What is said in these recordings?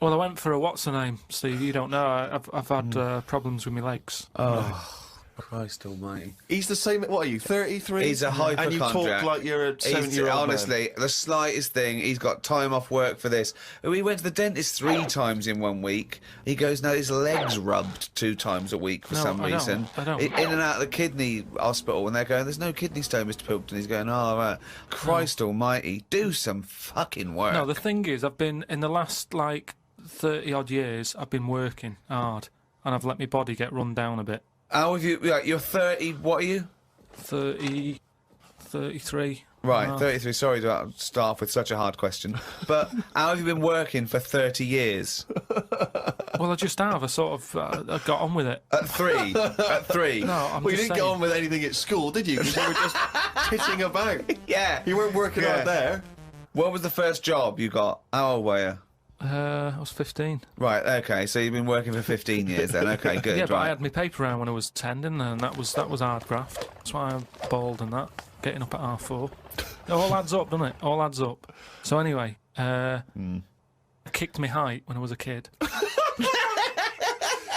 Well, I went for a what's-her-name, Steve. You don't know. I've had problems with my legs. Oh, Christ almighty. He's the same... What are you, 33? He's a hypochondriac. And you talk like you're a 70-year-old honestly, the slightest thing, he's got time off work for this. We went to the dentist 3 times in 1 week. He goes, no, his leg's rubbed 2 times a week for some reason. I don't. In and out of the kidney hospital, and they're going, there's no kidney stone, Mr. Pilkington. He's going, oh, right. Christ almighty, do some fucking work. No, the thing is, I've been, in the last, 30-odd years, I've been working hard, and I've let my body get run down a bit. How have you... You're 30... What are you? 33. Right, 33. Sorry to start off with such a hard question. But how have you been working for 30 years? Well, I just have. I sort of I got on with it. At 3? At 3? No, I'm Well, you just didn't saying. get on with anything at school, did you? Because you were just titting about. Yeah. You weren't working out there. What was the first job you got? How old were you? I was 15. Right, okay, so you've been working for 15 years then. Okay, good, Yeah, but right. I had my paper round when I was 10, didn't I? And that was hard graft. That's why I'm bald and that. Getting up at 4:30. It all adds up, doesn't it? All adds up. So anyway, I kicked my height when I was a kid.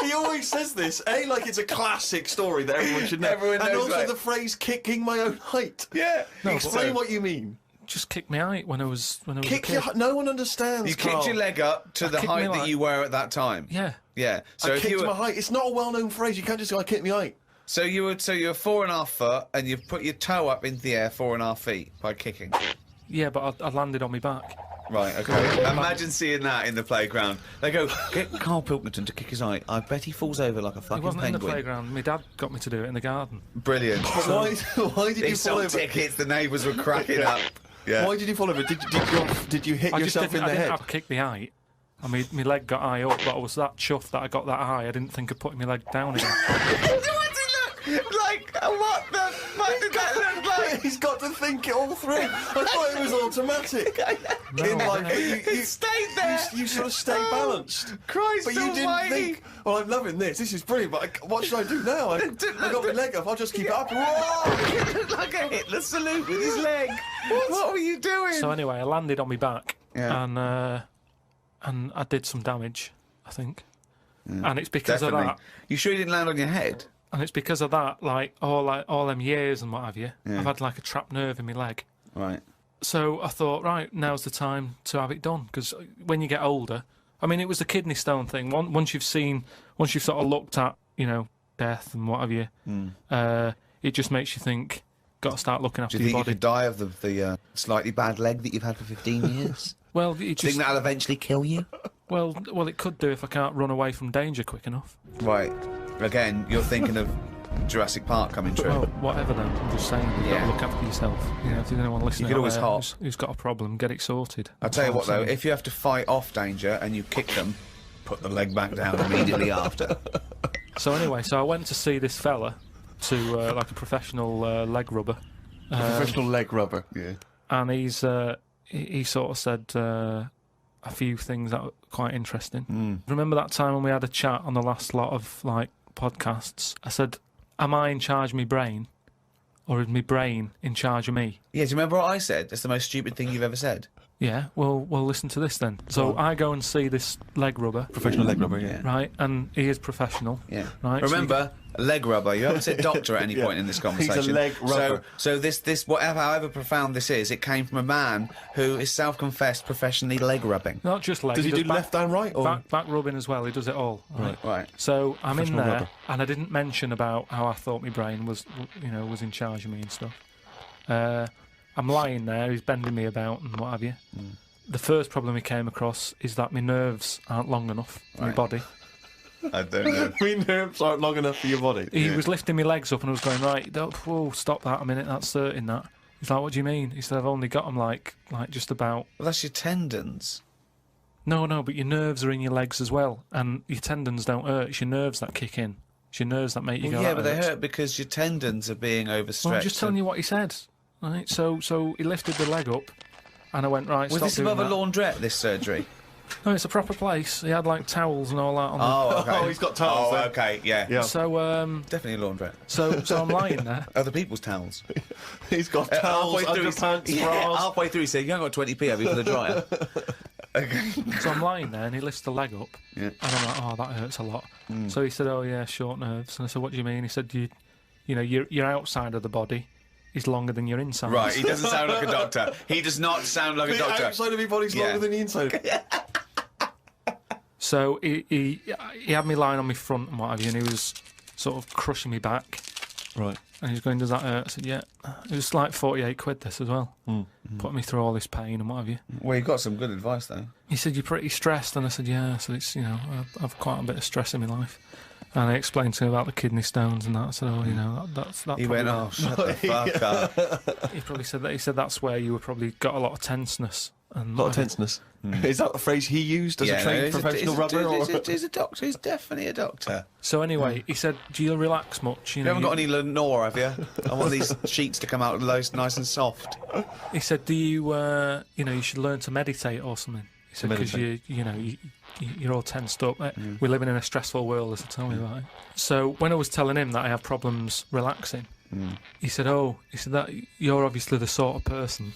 He always says this, like it's a classic story that everyone should know. Everyone knows, and also like- the phrase "kicking my own height." Yeah. Explain what you mean. Just kicked my height when I was a Kick kid. no one understands. You kicked your leg up to the kicked height my that leg. you were at that time? Yeah. Yeah. So I if kicked you were... my height. It's not a well-known phrase. You can't just go, "I kicked my height." So you're 4.5 foot and you put your toe up into the air 4.5 feet by kicking? Yeah, but I landed on my back. Right, okay. Imagine seeing that in the playground. They go, get Karl Pilkington to kick his height. I bet he falls over like a It fucking wasn't in the penguin. playground. My dad got me to do it in the garden. Brilliant. But why did They you fall sold over? tickets, the neighbours were cracking up. Yeah. Why did you fall over? Did you hit I just yourself in didn't, the I didn't head? have kicked my height. I mean, my leg got high up, but I was that chuffed that I got that high. I didn't think of putting my leg down again. What's it look like? What the fuck did that look like? He's got to think it all through. I thought it was automatic. In life, but It stayed there. You sort of stay balanced. Christ But you didn't almighty. think, well, I'm loving this. This is brilliant, but what should I do now? I got my leg up. I'll just keep it up. Whoa! It looked like a Hitler salute with his leg. What were you doing? So anyway, I landed on my back, Yeah. and I did some damage, I think. And it's because Definitely. of that. You sure you didn't land on your head? And it's because of that, all them years and what have you. Yeah. I've had like a trapped nerve in my leg. Right. So I thought, right, now's the time to have it done. Because when you get older, I mean, it was the kidney stone thing. Once you've sort of looked at, death and what have you, it just makes you think, got to start looking after Do you your think you body. could die of the slightly bad leg that you've had for 15 years? Well, Do you think that'll eventually kill you? well, it could do if I can't run away from danger quick enough. Right. Again, you're thinking of Jurassic Park coming true. Well, whatever then. I'm just saying, you've got Yeah. to look after yourself. If there's anyone listening could out always there hop. who's got a problem, get it sorted. I'll tell you That's what, all I'm though, saying. if you have to fight off danger and you kick them, put the leg back down immediately after. So anyway, I went to see this fella, to like a professional leg rubber. Professional leg rubber. Yeah. And he sort of said a few things that were quite interesting. Remember that time when we had a chat on the last lot of podcasts? I said, am I in charge of my brain, or is my brain in charge of me? Yeah, do you remember what I said? That's the most stupid thing you've ever said. Yeah, well, listen to this then. So I go and see this leg rubber, Professional leg rubber. Yeah. right? And he is professional. Yeah. Right, so Remember, leg rubber. You haven't said doctor at any point in this conversation. leg rubber. So this however profound this is, it came from a man who is self-confessed professionally leg rubbing. Not just leg. Does he do back, left and right? Or? back rubbing as well? He does it all. Right. Right. So I'm in Professional there, rubber. and I didn't mention about how I thought my brain was in charge of me and stuff. I'm lying there. He's bending me about and what have you. The first problem he came across is that my nerves aren't long enough for my Right. body. I don't know. My nerves aren't long enough for your body. He was lifting my legs up and I was going, right, whoa, stop that a minute, that's hurting that. He's like, what do you mean? He said, I've only got them like just about... Well, that's your tendons. No, but your nerves are in your legs as well, and your tendons don't hurt, it's your nerves that kick in. It's your nerves that make you go, Yeah, that but they hurts. hurt because your tendons are being overstretched. Well, I'm just telling you what he said. Right, so he lifted the leg up, and I went, right, Was stop this doing above a that. laundrette, this surgery? No, it's a proper place. He had like towels and all that on Oh, okay. Oh, he's got towels Oh, there. okay, yeah. Yeah. So Definitely a laundrette. so I'm lying there. Other people's towels. He's got towels, Halfway through, underpants, yeah, bras. halfway through he said, you haven't got 20p, have you, for the dryer? Okay. So I'm lying there, and he lifts the leg up, and I'm like, oh, that hurts a lot. So he said, oh yeah, short nerves. And I said, what do you mean? He said, you know, your outside of the body is longer than your inside. Right, he doesn't sound like a doctor. He does not sound like a doctor. The outside of your body's longer than the inside. So he had me lying on my front and what have you, and he was sort of crushing me back. Right. And he was going, does that hurt? I said, yeah. It was like 48 quid, this as well. Putting me through all this pain and what have you. Well, you got some good advice, though. He said, you're pretty stressed. And I said, yeah. So it's, you know, I've quite a bit of stress in my life. And I explained to him about the kidney stones and that. I said, oh, you know, that's that. He went, oh, shut the fuck up. He probably said that. He said that's where you were probably got a lot of tenseness. And A lot of tenseness. Is that the phrase he used as a trained professional rubber? He's a doctor. He's definitely a doctor. So anyway, he said, do you relax much? You haven't got any Lenore, have you? I want these sheets to come out nice and soft. He said, do you, you know, you should learn to meditate or something. He said, because you're all tensed up. We're living in a stressful world, as I tell me about it. So when I was telling him that I have problems relaxing, he said, that you're obviously the sort of person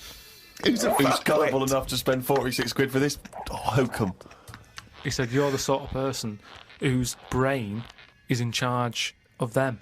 who's gullible enough to spend 46 quid for this hokum. He said, you're the sort of person whose brain is in charge of them,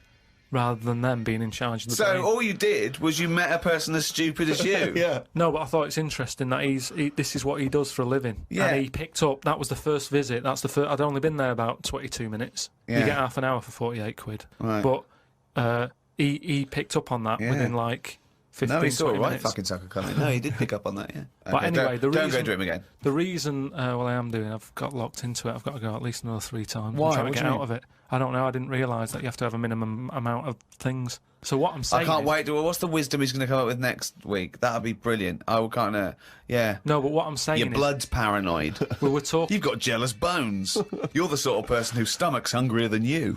rather than them being in charge of the brain. So all you did was you met a person as stupid as you. Yeah. No, but I thought it's interesting that this is what he does for a living. Yeah. And he picked up, that was the first visit. That's the first. I'd only been there about 22 minutes. Yeah. You get half an hour for 48 quid. Right. But he picked up on that within like 15, No, he saw a 20 right minutes. fucking sucker coming. No, he did pick up on that, yeah. But Okay, anyway, don't go to him again. The reason, well, I am doing, I've got locked into it. I've got to go at least another 3 times. Why? I'm trying What to do get you out mean? of it. I don't know. I didn't realise that you have to have a minimum amount of things. So what I'm saying I can't is, wait. What's the wisdom he's going to come up with next week? That'll be brilliant. I will kind of, yeah. No, but what I'm saying Your is, blood's paranoid. we were talking. You've got jealous bones. You're the sort of person whose stomach's hungrier than you.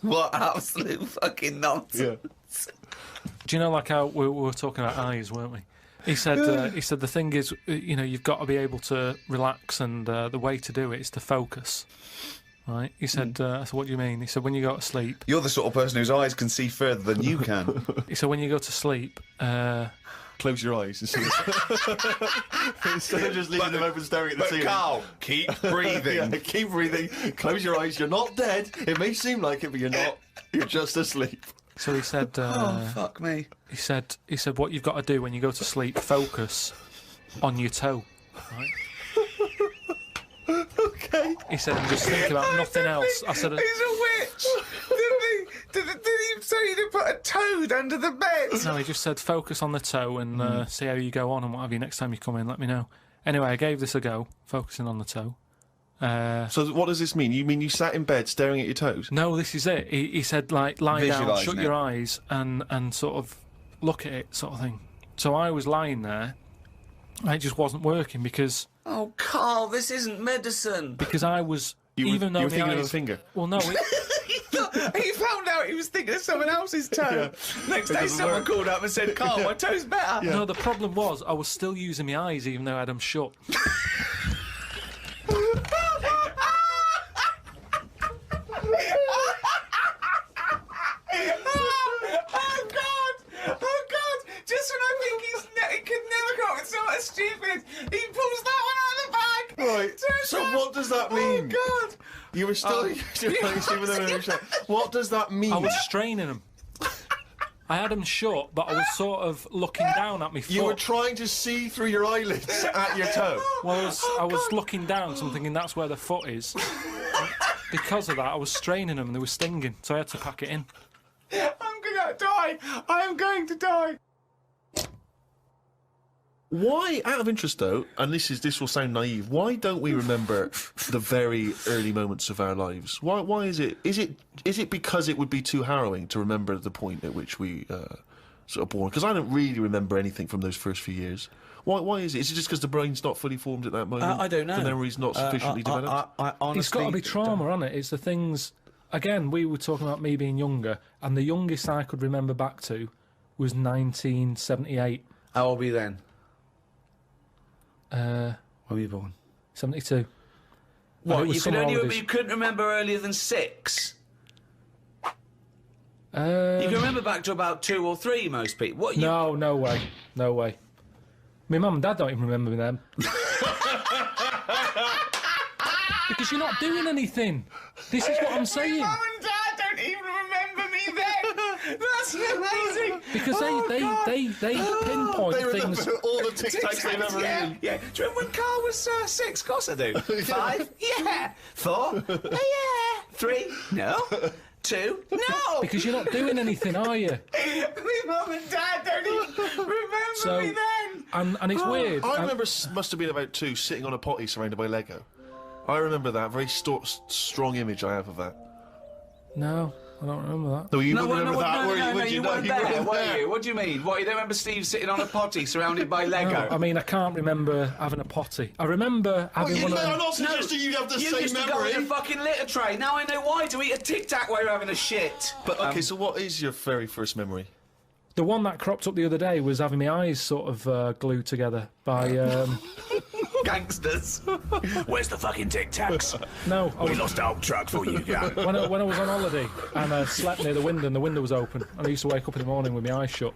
What absolute fucking nonsense. Yeah. Do you know, like how we were talking about eyes, weren't we? He said the thing is, you know, you've got to be able to relax, and the way to do it is to focus. Right? He said, I said, what do you mean? He said, when you go to sleep. You're the sort of person whose eyes can see further than you can. He said, when you go to sleep. Close your eyes and see instead of just leaving them open staring at the ceiling. Carl, keep breathing. Yeah, keep breathing. Close your eyes. You're not dead. It may seem like it, but you're not. You're just asleep. So he said, Oh, fuck me. he said, what you've got to do when you go to sleep, focus on your toe. Right? Okay. He said, and just think about nothing else. I said, He's a witch. Did he say you didn't put a toad under the bed? no, he just said, focus on the toe and see how you go on and what have you. Next time you come in, let me know. Anyway, I gave this a go, focusing on the toe. So what does this mean? You mean you sat in bed staring at your toes? No, this is it. He said, like, lie down, Visualising shut it. your eyes and sort of look at it, sort of thing. So I was lying there, and it just wasn't working because Oh, Carl, this isn't medicine. I was, even though you were my thinking of eyes, a finger. Well, no, He found out he was thinking of someone else's toe. Next day, doesn't someone work. called up and said, Carl, my toe's better. no, the problem was I was still using my eyes even though I had them shut. Oh, God. Just when I think he could never come up with something stupid, he pulls that one out of the bag. Right. So what does that mean? Oh, God. You were still What does that mean? I was straining them. I had them shut, but I was sort of looking down at my foot. You were trying to see through your eyelids at your toe. Well, I was looking down, so I'm thinking that's where the foot is. Because of that, I was straining them and they were stinging, so I had to pack it in. I'm going to die. I am going to die. Why, out of interest though, and this will sound naive, why don't we remember the very early moments of our lives? Why is it? Is it because it would be too harrowing to remember the point at which we sort of born? Because I don't really remember anything from those first few years. Why is it? Is it just because the brain's not fully formed at that moment? I don't know. The memory's not sufficiently developed? I honestly... It's got to be trauma, hasn't it? It's the things... Again, we were talking about me being younger, and the youngest I could remember back to was 1978. How old were you then? When were you born? 72. What, you you couldn't remember earlier than 6? You can remember back to about 2 or 3, most people. What? No way. No way. My mum and dad don't even remember them. Because you're not doing anything. This is what I'm saying. Mum and Dad don't even remember me then. That's amazing. Because they pinpoint They things. remember all the Tic Tacs they've ever yeah, eaten. yeah. Do you remember when Carl was 6? Of course I do. 5? Yeah. 4? Oh, yeah. 3? No. 2? No. Because you're not doing anything, are you? My mum and Dad don't even remember me then. And it's weird. I remember, must have been about 2, sitting on a potty surrounded by Lego. I remember that. Very strong image I have of that. No, I don't remember that. No, you wouldn't remember that, were you? Would you No, weren't you there, weren't were there. you? What do you mean? What, you don't remember Steve sitting on a potty surrounded by Lego? No, I mean, I can't remember having a potty. I remember having one of I'm them. not suggesting you have the You same used to go memory. in a fucking litter tray. Now I know why, to eat a Tic Tac while you're having a shit. But, okay, so what is your very first memory? The one that cropped up the other day was having my eyes sort of glued together by... Gangsters. Where's the fucking Tic Tacs? No, I was, lost our truck for you, guys. when I was on holiday and I slept near the window and the window was open and I used to wake up in the morning with my eyes shut.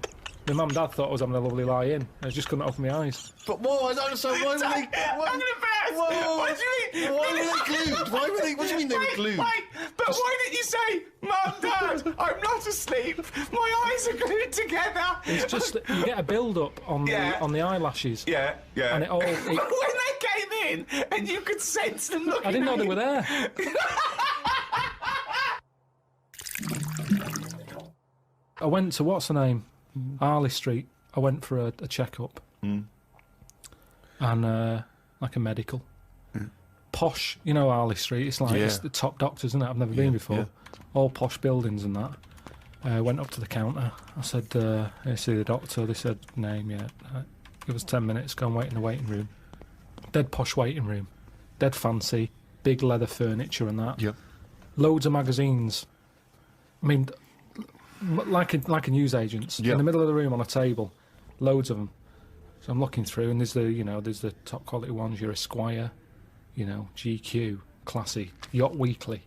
My mum and dad thought I was having a lovely lie-in. I just couldn't open my eyes. But whoa, I don't understand. Why were they? I'm gonna bet. Whoa. What do you mean? Why were they glued? Why were they? What do you mean they were glued? But why didn't you say, Mum, Dad, I'm not asleep. My eyes are glued together. It's just that you get a build-up on Yeah. the eyelashes. Yeah, yeah. And it all... But when they came in and you could sense them looking I didn't know at they you. were there. I went to, what's the name? Harley Street. I went for a checkup. And, like a medical. Posh, you know Harley Street, it's like it's the top doctors, isn't it? I've never been before. yeah. All posh buildings and that. Went up to the counter. I said, "Here, see the doctor." They said, "Name, yeah." Give us 10 minutes, go and wait in the waiting room. Dead posh waiting room. Dead fancy. Big leather furniture and that. Yep. Loads of magazines. I mean, like a newsagent's. Yeah. In the middle of the room on a table. Loads of them. So I'm looking through and there's the top quality ones. Your Esquire, GQ, Classy, Yacht Weekly,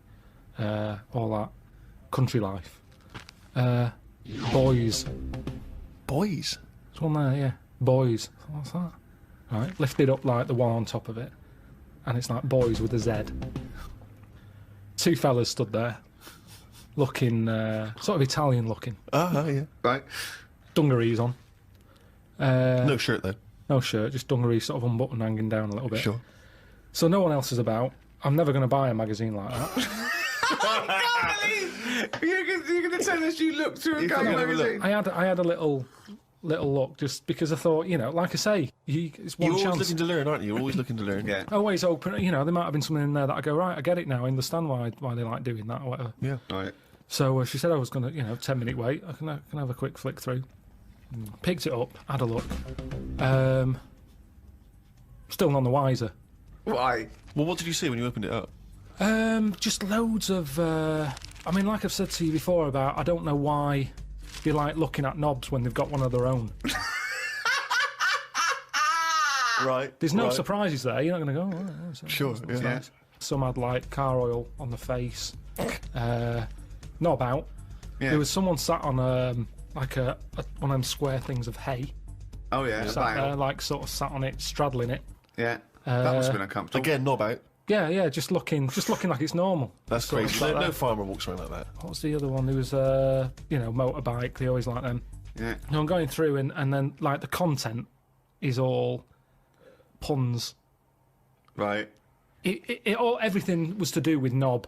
all that. Country Life. Boys. Boys. There's one there, yeah. Boys. What's that? Right, lifted up like the one on top of it. And it's like Boys with a Z. 2 fellas stood there. Looking, sort of Italian looking. Yeah. Right. Dungarees on. No shirt though. No shirt, just dungarees sort of unbuttoned, hanging down a little bit. Sure. So no one else is about. I'm never going to buy a magazine like that. I can't believe you're going to tell us you looked through a You gang can have a magazine. I had a little look just because I thought, like I say, it's one You're chance. always looking to learn, aren't you? You're always looking to learn. Yeah. Always open. There might have been something in there that I go, right, I get it now. I understand why they like doing that or whatever. Yeah. Right. So she said I was going to, 10-minute wait. I can have a quick flick through. Picked it up, had a look. Still none the wiser. Why? Well, what did you see when you opened it up? Just loads of. Like I've said to you before about, I don't know why they like looking at knobs when they've got one of their own. Right. There's no right. surprises there. You're not going to go. Oh, Sure. that's Yeah. nice. Some had like car oil on the face. Knob out. Yeah. There was someone sat on one of them square things of hay. Oh, yeah. Sat there, Bale. like sort of sat on it, straddling it. Yeah. That must have been uncomfortable. Again, knob out. Yeah, just looking like it's normal. That's Sort of crazy. like No that. farmer walks around like that. What was the other one? There was motorbike. They always like them. Yeah. No, I'm going through and then like the content is all puns. Right. Everything was to do with knob.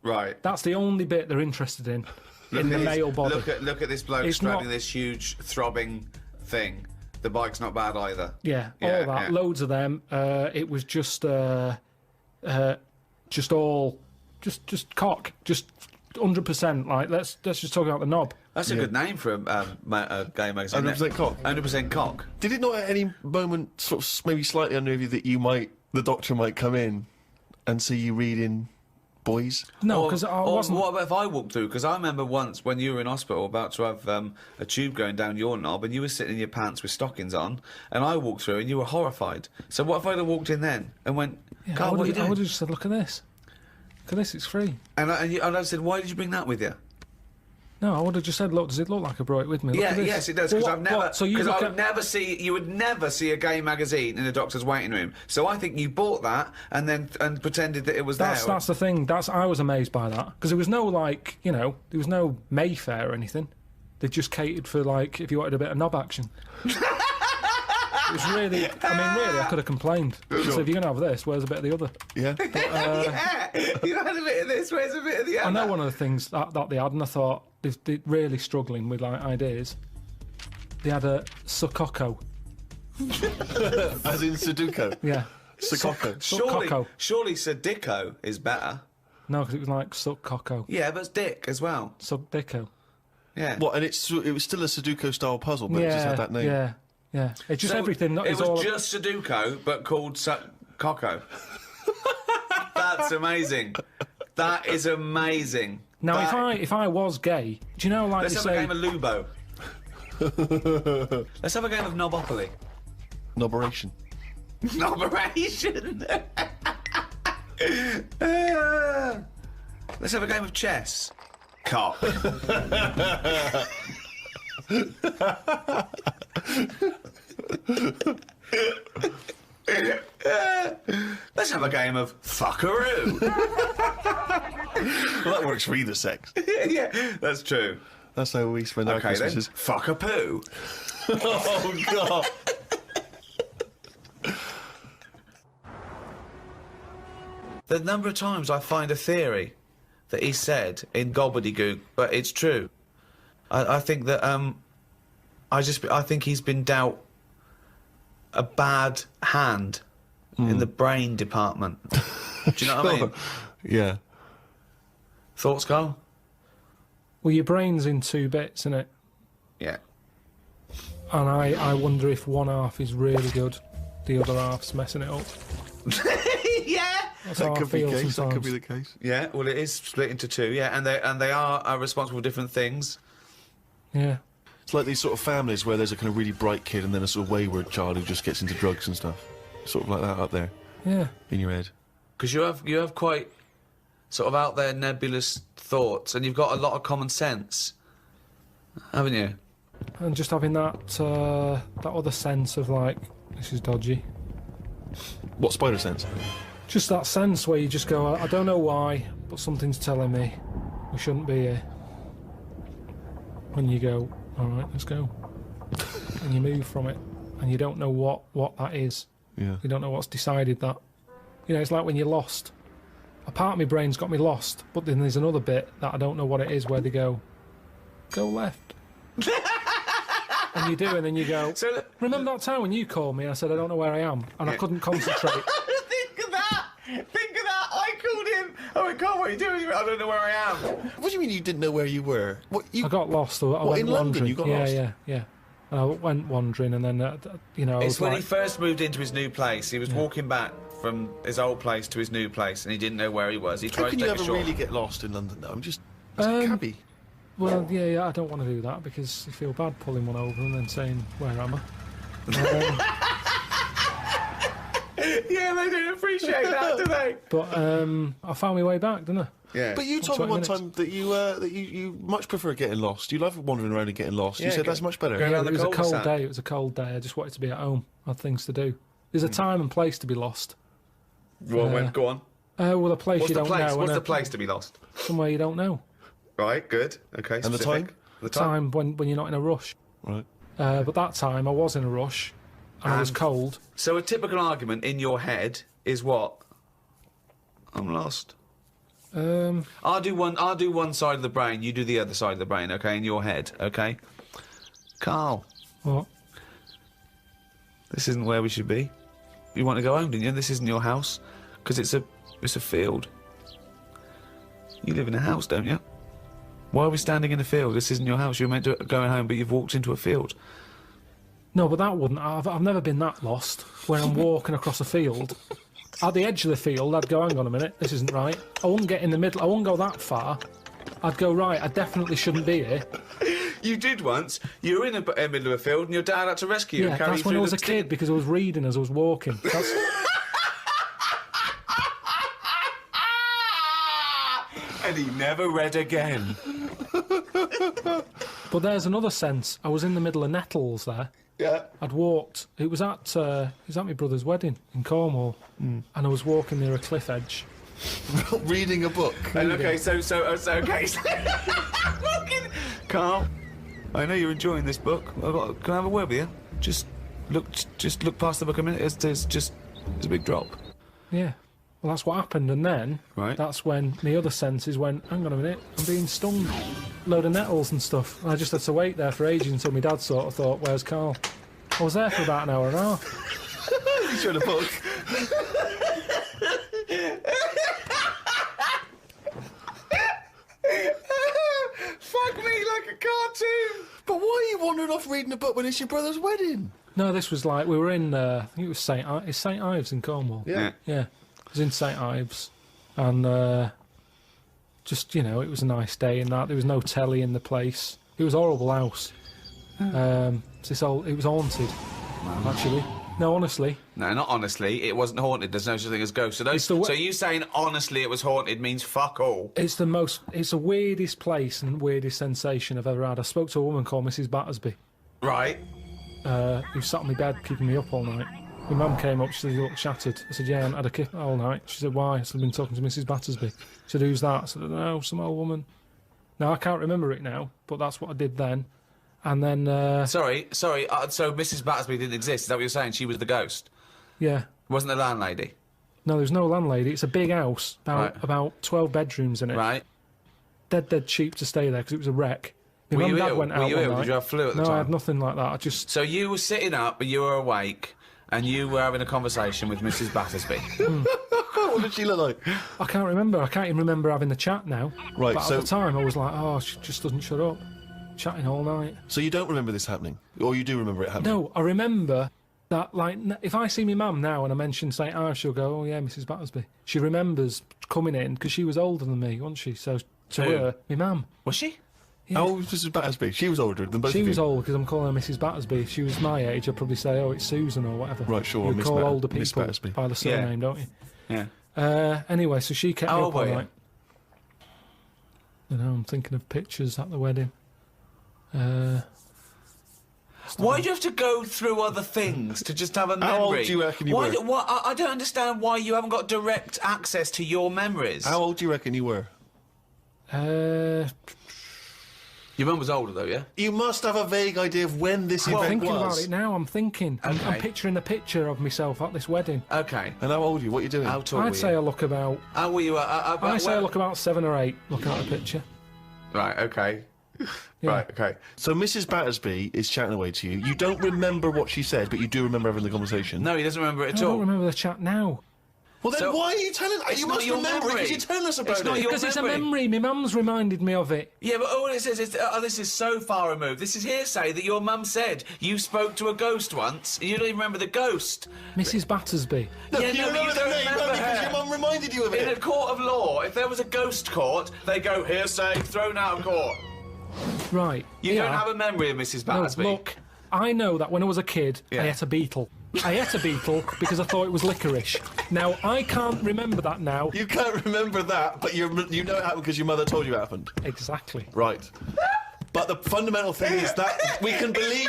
Right. That's the only bit they're interested in the This- male body. Look at this bloke It's straddling not- this huge throbbing thing. The bike's not bad either. Yeah, Yeah, all that. yeah. Loads of them. It was just cock. Just 100%. Like let's just talk about the knob. That's a good name for a gay magazine. 100% cock. 100% cock. Did it not at any moment sort of maybe slightly unnerve you that the doctor might come in and see you reading Boys? No, because I wasn't. What about if I walked through? Because I remember once when you were in hospital about to have a tube going down your knob and you were sitting in your pants with stockings on and I walked through and you were horrified. So what if I'd have walked in then and went, Yeah, Carl, what are you I doing? would have just said, look at this. Look at this, it's free. And I said, why did you bring that with you? No, I would have just said, look, does it look like I brought it with me? Look Yeah, at this. yes, it does. Well, Because I've never. what? So you Because look I at... would never see. You would never see a gay magazine in a doctor's waiting room. So I think you bought that and pretended that it was there. That's the thing. I was amazed by that because there was no there was no Mayfair or anything. They just catered for if you wanted a bit of knob action. It was really. I mean, really, I could have complained. Sure. So if you're gonna have this, where's a bit of the other? Yeah. Yeah, you had a bit of this. Where's a bit of the other? I know one of the things that they had, and I thought they're really struggling with ideas. They had a Sukoko. As in Sudoku. Yeah. Sukoko. Surely Sadico is better. No, because it was like Sukoko. Yeah, but it's Dick as well. Sukdiko. Yeah. What? And it was still a Sudoku style puzzle, but it just had that name. Yeah. Yeah. It's just So everything. It was just Sudoku, but called Coco. That's amazing. That is amazing. Now, if I was gay, do you know, Let's they have say... a game of Lubo. Let's have a game of Knobopoly. Noberation. Knoberation. Let's have a game of chess. Cock. Let's have a game of fuckaroo. Well, that works for either sex. Yeah, that's true. That's how we spend our Okay then, Christmases. fuck a poo. Oh, God. The number of times I find a theory that he said in gobbledygook, but it's true. I think that I think he's been dealt a bad hand in the brain department. Do you know what I mean? Yeah. Thoughts, Carl? Well, your brain's in two bits, isn't it? Yeah. And I wonder if one half is really good, the other half's messing it up. Yeah. That's how That I could be feel the case. That sometimes. could be the case. Yeah. Well, it is split into two. Yeah, and they are responsible for different things. Yeah. It's like these sort of families where there's a kind of really bright kid and then a sort of wayward child who just gets into drugs and stuff. Sort of like that up there Yeah. in your head. Because you have quite sort of out there nebulous thoughts, and you've got a lot of common sense, haven't you? And just having that other sense of this is dodgy. What spider sense? Just that sense where you just go, I don't know why, but something's telling me we shouldn't be here. And you go, all right, let's go. And you move from it, and you don't know what that is. Yeah. You don't know what's decided that. You know, it's like when you're lost. A part of my brain's got me lost, but then there's another bit that I don't know what it is where they go left. And you do, and then you go, So remember that time when you called me and I said I don't know where I am, and I couldn't concentrate. think of that. Think of that. I called him. I went, God, what are you doing? I don't know where I am. What do you mean you didn't know where you were? What you? I got lost. I What, went in London wandering. you got yeah, lost? Yeah. And I went wandering, and then I It's was when like, he first moved into his new place. He was walking back from his old place to his new place, and he didn't know where he was. He How tried can to you take a ever short. really get lost in London though? I'm just it's a cabbie. well, yeah, I don't want to do that because you feel bad pulling one over and then saying, "Where am I?" Yeah, they don't appreciate that, do they? But I found my way back, didn't I? Yeah. But you told me 20 one minutes. time that you much prefer getting lost. You love wandering around and getting lost. Yeah, you said go- that's much better. go Yeah, around it the was a cold cul-de-sac. day. It was a cold day. I just wanted to be at home. I had things to do. There's a time and place to be lost. Well, go on. Well, a place What's you the don't place? know. What's and the place to be lost? Somewhere you don't know. Right, good. Okay, And the specific. time? The time. Time when you're not in a rush. Right. But that time I was in a rush, and I was And- cold. So a typical argument in your head is what? I'm lost. I'll do one side of the brain. You do the other side of the brain. Okay, in your head. Okay. Carl, What? this isn't where we should be. You want to go home, didn't you? This isn't your house, because it's a field. You live in a house, don't you? Why are we standing in a field? This isn't your house. You're meant to go home, but you've walked into a field. No, but that wouldn't. I've never been that lost. Where I'm walking across a field, at the edge of the field, I'd go, hang on a minute, this isn't right. I wouldn't get in the middle. I wouldn't go that far. I'd go, right, I definitely shouldn't be here. You did once. You were in the middle of a field, and your dad had to rescue you Yeah, and carry that's you when through I was the a kid because I was reading as I was walking. That's, And he never read again. But there's another sense. I was in the middle of nettles there. Yeah. I'd walked. It was at my brother's wedding in Cornwall, and I was walking near a cliff edge. Reading a book. And okay, so okay. Carl, I know you're enjoying this book. Can I have a word with you? Just look past the book a minute. There's a big drop. Yeah. Well, that's what happened, and then that's when the other senses went, hang on a minute, I'm being stung. Load of nettles and stuff. And I just had to wait there for ages until my dad sort of thought, where's Carl? I was there for about an hour and a half. He's read a book. Fuck me like a cartoon. But why are you wandering off reading a book when it's your brother's wedding? No, this was like, we were in, I think it was St Ives in Cornwall. Yeah. Yeah. It was in St Ives, and just, you know, it was a nice day and that. There was no telly in the place. It was a horrible house. It was haunted, actually. No, honestly. No, not honestly. It wasn't haunted. There's no such thing as ghosts. So you saying honestly it was haunted means fuck all. It's the weirdest place and weirdest sensation I've ever had. I spoke to a woman called Mrs. Battersby, Right. who sat on my bed keeping me up all night. My mum came up, she said, you look shattered. I said, yeah, I haven't had a kick all night. She said, why? I said, I've been talking to Mrs. Battersby. She said, who's that? I said, no, some old woman. Now, I can't remember it now, but that's what I did then. And then... Sorry. So Mrs. Battersby didn't exist. Is that what you're saying? She was the ghost? Yeah. Wasn't the landlady? No, there's no landlady. It's a big house, about 12 bedrooms in it. Right. Dead cheap to stay there because it was a wreck. My Were mum you and dad ill? went out Were you one ill? night. Did you have flu at the No, time? I had nothing like that. I just... So you were sitting up and you were awake and you were having a conversation with Mrs. Battersby. What did she look like? I can't remember. I can't even remember having the chat now. Right, But so- at the time, I was like, oh, she just doesn't shut up. Chatting all night. So you don't remember this happening? Or you do remember it happening? No, I remember that, like, if I see my mum now and I mention St. Ives, she'll go, oh, yeah, Mrs. Battersby. She remembers coming in, because she was older than me, wasn't she? So to Who? her, my mum. Was she? Yeah. How old was Mrs. Battersby? She was older than both She of you. was old because I'm calling her Mrs. Battersby. If she was my age, I'd probably say, oh, it's Susan or whatever. Right, sure, You Miss call Bat- older Miss people Battersby. by the surname, don't you? Yeah. Anyway, so she kept How me old up all were you? night. I know, I'm thinking of pictures at the wedding. Why do you have to go through other things to just have a memory? How old do you reckon you were? I don't understand why you haven't got direct access to your memories. How old do you reckon you were? Your mum was older, though, yeah? You must have a vague idea of when this I'm event thinking was. about it now. I'm thinking. I'm Okay. picturing the picture of myself at this wedding. Okay. And how old are you? What are you doing? How tall were I'd say I you? look about. How were you? I say I look about 7 or 8. Looking at the picture. Right, okay. Yeah. Right, okay. So Mrs. Battersby is chatting away to you. You don't remember what she said, but you do remember having the conversation. No, he doesn't remember it I at all. don't remember the chat now. Well, then So- why are you telling? It's You not must your remember it memory. because you're telling us about It's not it. your Because it's a memory. memory. My mum's reminded me of it. Yeah, but all it says is, this is so far removed. This is hearsay that your mum said you spoke to a ghost once, and you don't even remember the ghost. Mrs. Battersby. No, Yeah, you no, but remember you the don't name remember only because her. your mum reminded you of In a it. court of law, if there was a ghost court, they go hearsay, thrown out of court. Right. You yeah. don't have a memory of Mrs. No, Battersby. look, I know that when I was a kid, Yeah. I ate a beetle. I ate a beetle because I thought it was licorice. Now, I can't remember that now. You can't remember that, but you know it happened because your mother told you it happened. Exactly. Right. But the fundamental thing is that we can believe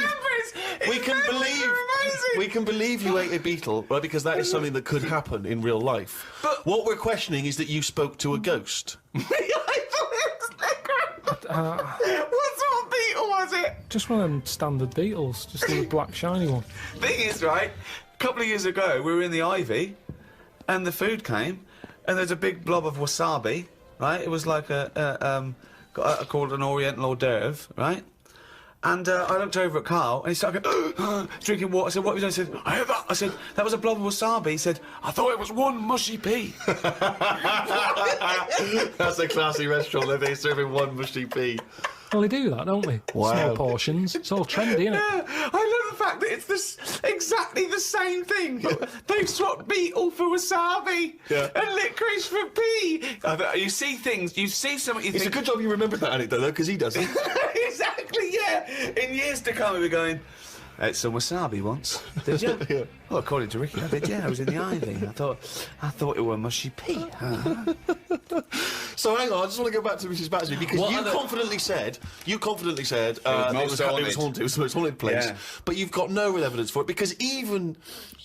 we can believe you ate a beetle, right? Because that is something that could happen in real life. But- what we're questioning is that you spoke to a ghost. I thought it was licorice. What sort of beetle was it? Just one of them standard beetles, just a little black shiny one. Thing is, right, a couple of years ago, we were in the Ivy, and the food came, and there's a big blob of wasabi, right? It was like called an Oriental hors d'oeuvre, right? And I looked over at Carl, and he started going, drinking water. I said, what have you done? He said, I had that. I said, that was a blob of wasabi. He said, I thought it was one mushy pea. That's a classy restaurant that they're serving one mushy pea. Well, they do that, don't they? Wow. Small portions. It's all trendy, isn't it? I love the fact that it's exactly the same thing. But they've swapped beetle for wasabi and licorice for pea. You see things, you see something, you It's a think... good job you remembered that anecdote, though, because he doesn't. Exactly, yeah. In years to come, we'll be going, ate some wasabi once. Did you? Yeah. Well, according to Ricky, I did, yeah. I was in the Ivy. I thought it were mushy pea. So hang on, I just want to go back to Mrs. Battersby because you confidently said it was haunted. It was the most haunted place. Yeah. But you've got no real evidence for it because even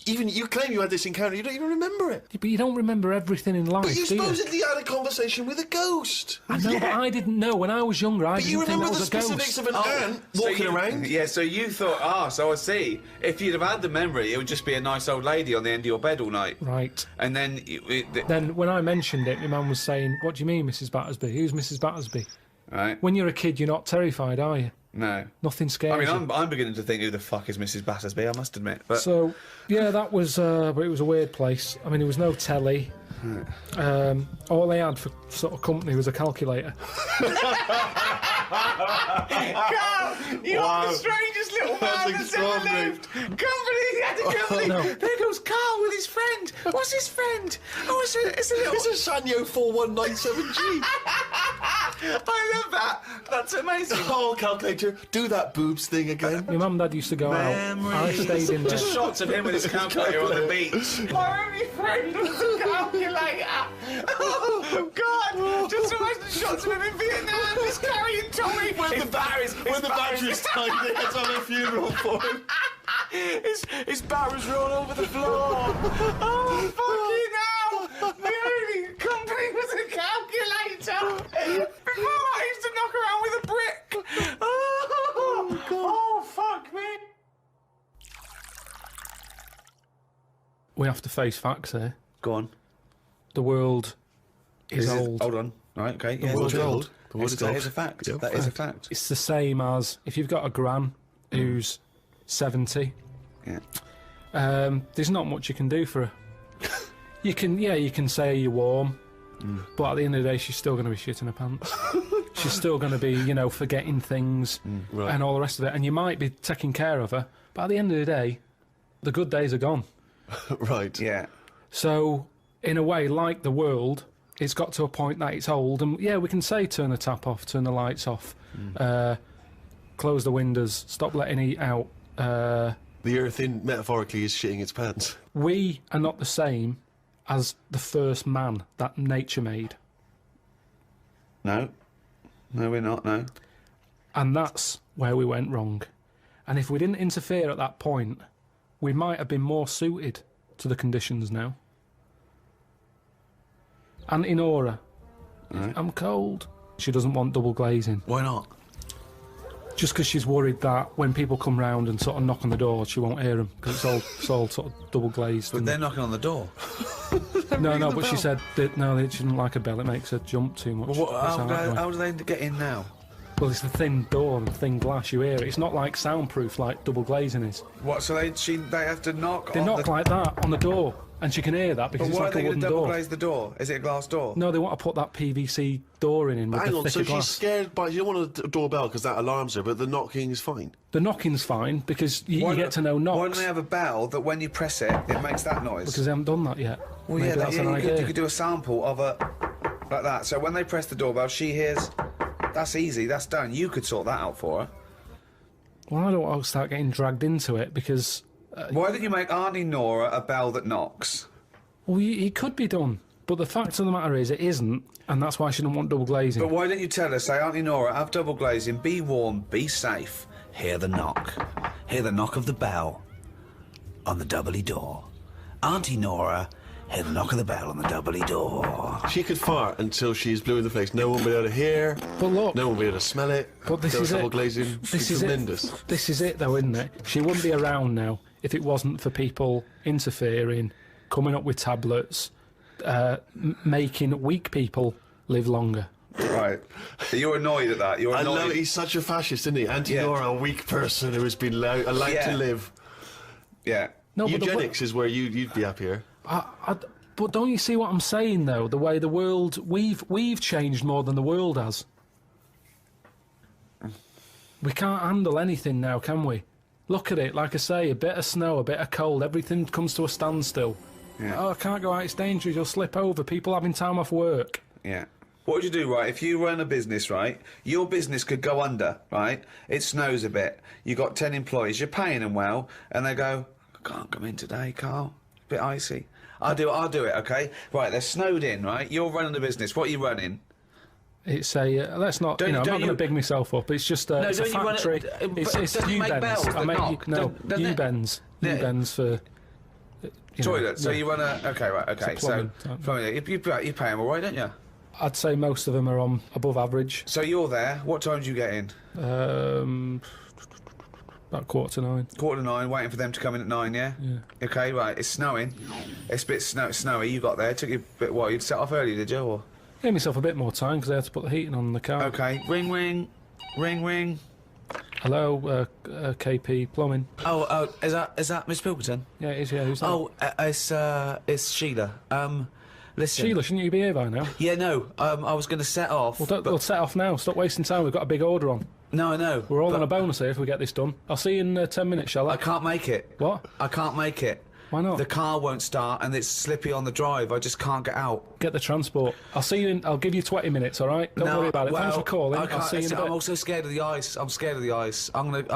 you claim you had this encounter, you don't even remember it. But you don't remember everything in life, But you do you? supposedly had a conversation with a ghost. I know, but I didn't know. When I was younger, I But you didn't think remember that the was a specifics ghost. of an ant walking around. Yeah, so you thought, so I see. If you'd have had the memory, it would just be a nice old lady on the end of your bed all night. Right. And then... Then when I mentioned it, my mum was saying, "What do you mean, Mrs. Battersby? Who's Mrs. Battersby?" Right. When you're a kid, you're not terrified, are you? No. Nothing scares I mean, you. I'm beginning to think, who the fuck is Mrs. Battersby, I must admit. But So, yeah, that was... but it was a weird place. I mean, there was no telly. All they had for sort of company was a calculator. Carl, you are the strangest little man that's ever lived. Company. No. There goes Carl with his friend. What's his friend? Oh, it's a little... It's a Sanyo 4197G. I love that. That's amazing. Oh, calculator, do that boobs thing again. My mum and dad used to go out. I stayed in there. Just shots of him with his calculator on the beach. My only friend was a calculator. Oh, God. Just imagine shots of him in Vietnam just carrying Tommy. When the batteries died, they had to have a funeral for him. His barrels roll over the floor. Oh, fucking hell. The only company was a calculator. Before I used to knock around with a brick. Oh, God. Oh, fuck me. We have to face facts here. Go on. The world is old. Hold on. Right, okay. The world is old. The world is That old. is a fact. Yep. That is a fact. It's the same as if you've got a gran who's 70. Yeah. There's not much you can do for her. You can say you're warm, but at the end of the day, she's still going to be shitting her pants. She's still going to be, forgetting things Right. and all the rest of it. And you might be taking care of her, but at the end of the day, the good days are gone. Right. Yeah. So, in a way, like the world, it's got to a point that it's old. And yeah, we can say turn the tap off, turn the lights off, close the windows, stop letting heat out. The earth, metaphorically, is shitting its pants. We are not the same as the first man that nature made. No. No, we're not, no. And that's where we went wrong. And if we didn't interfere at that point, we might have been more suited to the conditions now. Auntie Nora, I'm cold. She doesn't want double glazing. Why not? Just because she's worried that when people come round and sort of knock on the door, she won't hear them because it's all sort of double glazed. But they're knocking on the door. No, but she said that she didn't like a bell. It makes her jump too much. Well, That's how do they get in now? Well, it's the thin door and thin glass. You hear it. It's not like soundproof like double glazing is. What? So they have to knock. They knock like that on the door, and she can hear that because But it's why like are a they going wooden to double door. glaze the door? Is it a glass door? No, they want to put that PVC door in with Hang the on, thicker so glass. she's scared by... You don't want a doorbell because that alarms her, but the knocking is fine. The knocking's fine because you get to know knocks. Why don't they have a bell that when you press it, it makes that noise? Because they haven't done that yet. Well, Maybe that's an idea. you could do a sample of a... like that. So when they press the doorbell, she hears... That's easy, that's done. You could sort that out for her. Well, I don't want to start getting dragged into it because... Why don't you make Auntie Nora a bell that knocks? Well, it could be done. But the fact of the matter is it isn't, and that's why she didn't want double glazing. But why don't you tell her, say, Auntie Nora, have double glazing, be warm, be safe. Hear the knock. Hear the knock of the bell on the doubly door. Auntie Nora, hear the knock of the bell on the doubly door. She could fart until she's blue in the face. No one will be able to hear. But look... No one will be able to smell it. But this is double it. glazing. This is tremendous. it. This is it, though, isn't it? She wouldn't be around now if it wasn't for people interfering, coming up with tablets, making weak people live longer. Right. You're annoyed at that. You're I annoyed. know he's such a fascist, isn't he? Auntie Nora, a weak person who has been allowed Yeah. to live. Yeah. No, but Eugenics is where you'd be happier. but don't you see what I'm saying, though? The way the world... We've changed more than the world has. We can't handle anything now, can we? Look at it, like I say, a bit of snow, a bit of cold, everything comes to a standstill. Yeah. Oh, I can't go out, it's dangerous, you'll slip over, people having time off work. Yeah. What would you do, right? If you run a business, right, your business could go under, right? It snows a bit. You got 10 employees, you're paying them well, and they go, I can't come in today, Carl. It's a bit icy. I'll do it, okay? Right, they're snowed in, right? You're running the business. What are you running? It's a let's not. I'm not going to big myself up. It's just it's a factory. It's U-bends. I make U-bends. U-bends for toilet. So you run a okay. So plumbing. You pay them all right, don't you? I'd say most of them are on above average. So you're there. What time do you get in? About 8:45. 8:45, waiting for them to come in at 9, yeah? Yeah. Okay, right, it's snowing. It's a bit snowy, you got there. It took you a bit, what, you'd set off early, did you? Or? Gave myself a bit more time because I had to put the heating on the car. Okay, ring, ring, ring, ring. Hello, KP Plumbing. Oh, is that Miss Pilkington? Yeah, it is, yeah, who's that? It's Sheila. Listen. Sheila, shouldn't you be here by now? Yeah, no, I was going to set off. Well, we'll set off now. Stop wasting time. We've got a big order on. No, I know. We're all on a bonus here if we get this done. I'll see you in 10 minutes, shall I? I can't make it. What? I can't make it. Why not? The car won't start and it's slippy on the drive. I just can't get out. Get the transport. I'll see you in. I'll give you 20 minutes, all right? Don't worry about it. Thanks for calling. I'll see you in a bit. I'm also scared of the ice. I'm scared of the ice. I'm not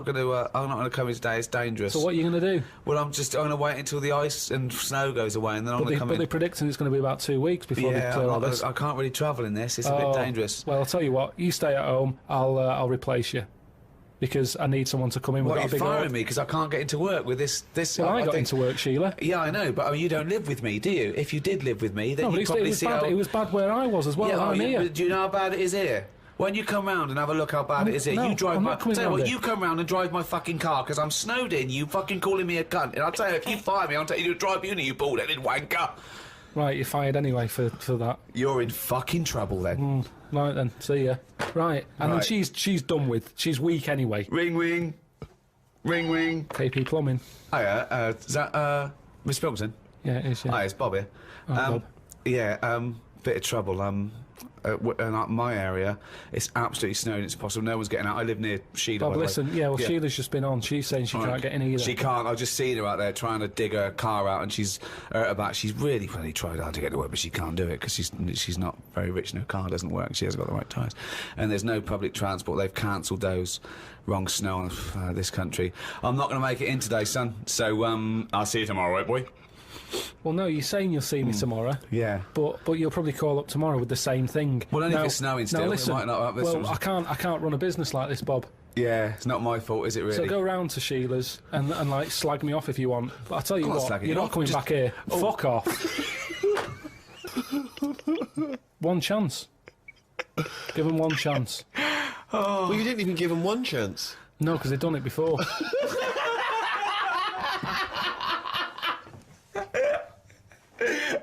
gonna come in today. It's dangerous. So what are you gonna do? Well, I'm gonna wait until the ice and snow goes away, and then I'm gonna come in. But they're predicting it's going to be about 2 weeks before they clear all this. I can't really travel in this. It's a bit dangerous. Well, I'll tell you what. You stay at home. I'll replace you. Because I need someone to come in with a big order. What, are you firing me because I can't get into work with this? Well, I got into work, Sheila. Yeah, I know, but you don't live with me, do you? If you did live with me, then you'd probably see it was bad where I was as well. Yeah, do you know how bad it is here? When you come round and have a look how bad it is here, you drive my... Tell you what, you come round and drive my fucking car because I'm snowed in, you fucking calling me a cunt. And I'll tell you, if you fire me, I'll tell you to drive uni, you bald-headed wanker. Right, you're fired anyway for that. You're in fucking trouble then. Right then, see ya. Right, and then she's done with. She's weak anyway. Ring, ring. Ring, ring. KP Plumbing. Hiya, is that, Miss Pilkington? Yeah, it is, yeah. Hi, it's Bob here. Bob. Yeah, bit of trouble. In my area, it's absolutely snowing. It's possible no one's getting out. I live near Sheila. Bob, listen, Sheila's just been on. She's saying she can't get in either. She can't. I've just seen her out there trying to dig her car out, and she's hurt her back. She's really tried hard to get to work, but she can't do it because she's not very rich and her car doesn't work. She hasn't got the right tyres, and there's no public transport. They've cancelled those. Wrong snow on this country. I'm not going to make it in today, son. So I'll see you tomorrow, right, boy? Well, no, you're saying you'll see me tomorrow. Yeah. But you'll probably call up tomorrow with the same thing. Well, only if it's snowing still. Now, listen, it might not I can't run a business like this, Bob. Yeah, it's not my fault, is it really? So go round to Sheila's and like slag me off if you want. But I tell you what, you're not coming back here. Fuck off. One chance. Give them one chance. Oh. Well, you didn't even give them one chance. No, because they've done it before.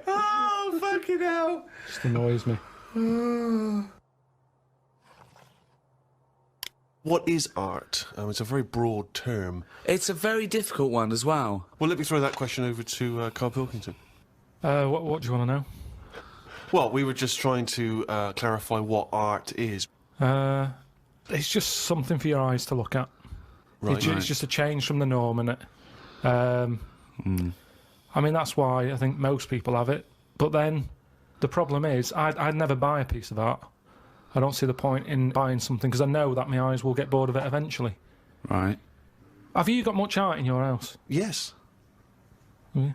Oh, fucking hell. Just annoys me. What is art? It's a very broad term. It's a very difficult one as well. Well, let me throw that question over to Karl Pilkington. What do you want to know? Well, we were just trying to clarify what art is. It's just something for your eyes to look at. Right. It's just a change from the norm, innit? I mean, that's why I think most people have it. But then, the problem is, I'd never buy a piece of art. I don't see the point in buying something, because I know that my eyes will get bored of it eventually. Right. Have you got much art in your house? Yes. Yeah.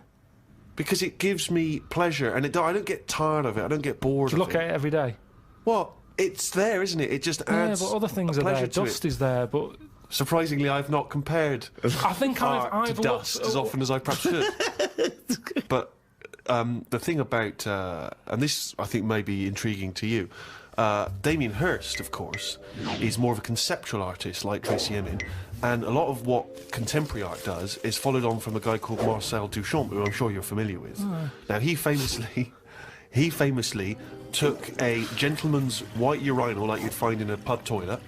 Because it gives me pleasure, and I don't get tired of it. I don't get bored Do you look at it every day? Well, it's there, isn't it? It just adds but other things are there. Dust is there, but... Surprisingly, I've not compared I think I've to dust as often as I perhaps should. But the thing about... and this, I think, may be intriguing to you. Damien Hirst, of course, is more of a conceptual artist like Tracy Emin, and a lot of what contemporary art does is followed on from a guy called Marcel Duchamp, who I'm sure you're familiar with. Now, he famously took a gentleman's white urinal like you'd find in a pub toilet,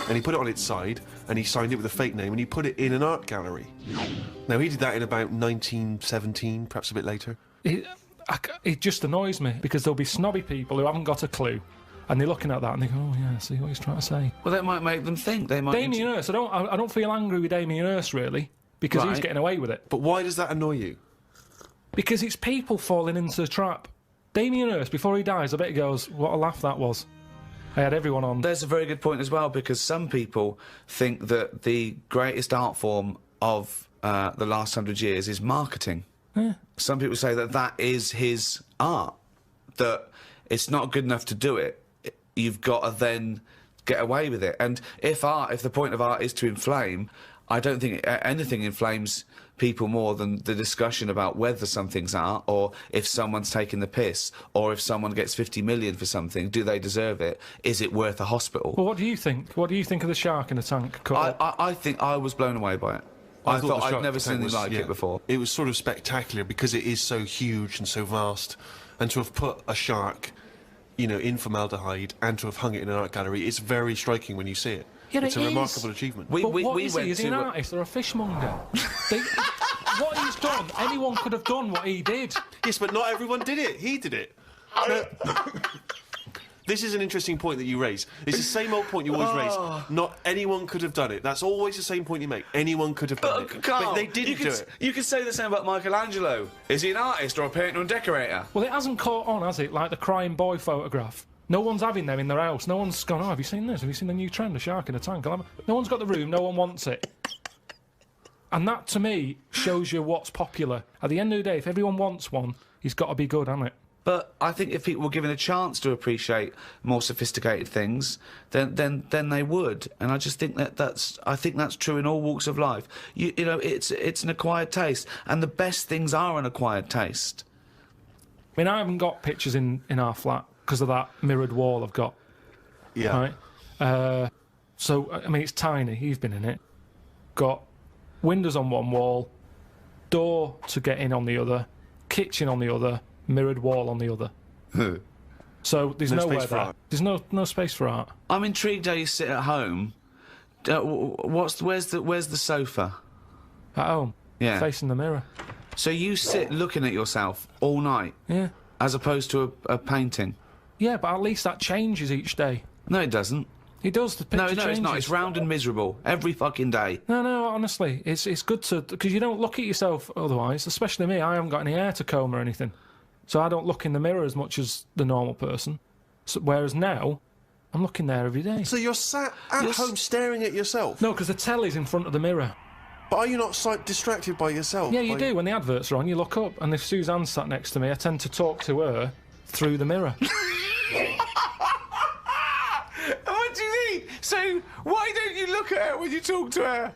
and he put it on its side, and he signed it with a fake name, and he put it in an art gallery. Now, he did that in about 1917, perhaps a bit later. It just annoys me, because there'll be snobby people who haven't got a clue, and they're looking at that and they go, oh yeah, see what he's trying to say. Well, that might make them think. They might. Damien Hirst, I don't feel angry with Damien Hirst really, because he's getting away with it. But why does that annoy you? Because it's people falling into the trap. Damien Hirst, before he dies, I bet he goes, what a laugh that was. I had everyone on. There's a very good point as well, because some people think that the greatest art form of the last 100 years is marketing. Some people say that that is his art, that it's not good enough to do it. You've got to then get away with it. And if the point of art is to inflame, I don't think anything inflames people more than the discussion about whether something's art, or if someone's taking the piss, or if someone gets 50 million for something, do they deserve it? Is it worth a hospital? Well, what do you think? What do you think of the shark in the tank? I think I was blown away by it. I thought I'd never seen anything like it before. It was sort of spectacular because it is so huge and so vast, and to have put a shark, you know, in formaldehyde and to have hung it in an art gallery, it's very striking when you see it. Yeah, it's a remarkable achievement. Is he an artist or a fishmonger? What he's done, anyone could have done what he did. Yes, but not everyone did it. He did it. This is an interesting point that you raise. It's the same old point you always raise. Not anyone could have done it. That's always the same point you make. Anyone could have done it. Carl, but they didn't do it. You could say the same about Michelangelo. Is he an artist or a painter and decorator? Well, it hasn't caught on, has it? Like the crying boy photograph. No one's having them in their house. No one's gone, have you seen this? Have you seen the new trend, a shark in a tank? No one's got the room, no one wants it. And that, to me, shows you what's popular. At the end of the day, if everyone wants one, he's got to be good, hasn't it? But I think if people were given a chance to appreciate more sophisticated things, then they would. And I just think that's true in all walks of life. You know, it's an acquired taste, and the best things are an acquired taste. I mean, I haven't got pictures in our flat because of that mirrored wall I've got. Yeah. Right? So, I mean, it's tiny. You've been in it. Got windows on one wall, door to get in on the other, kitchen on the other, mirrored wall on the other. So there's nowhere there. There's no space for art. I'm intrigued how you sit at home. Where's the sofa? At home. Yeah. Facing the mirror. So you sit looking at yourself all night? Yeah. As opposed to a painting? Yeah, but at least that changes each day. No, it doesn't. It does. The picture changes. No, it's not. It's round and miserable every fucking day. No, honestly, it's good to, because you don't look at yourself otherwise. Especially me, I haven't got any hair to comb or anything, so I don't look in the mirror as much as the normal person. So, whereas now, I'm looking there every day. So you're sat at home staring at yourself? No, because the telly's in front of the mirror. But are you not distracted by yourself? Yeah, you do. When the adverts are on, you look up, and if Suzanne's sat next to me, I tend to talk to her through the mirror. What do you mean? So why don't you look at her when you talk to her?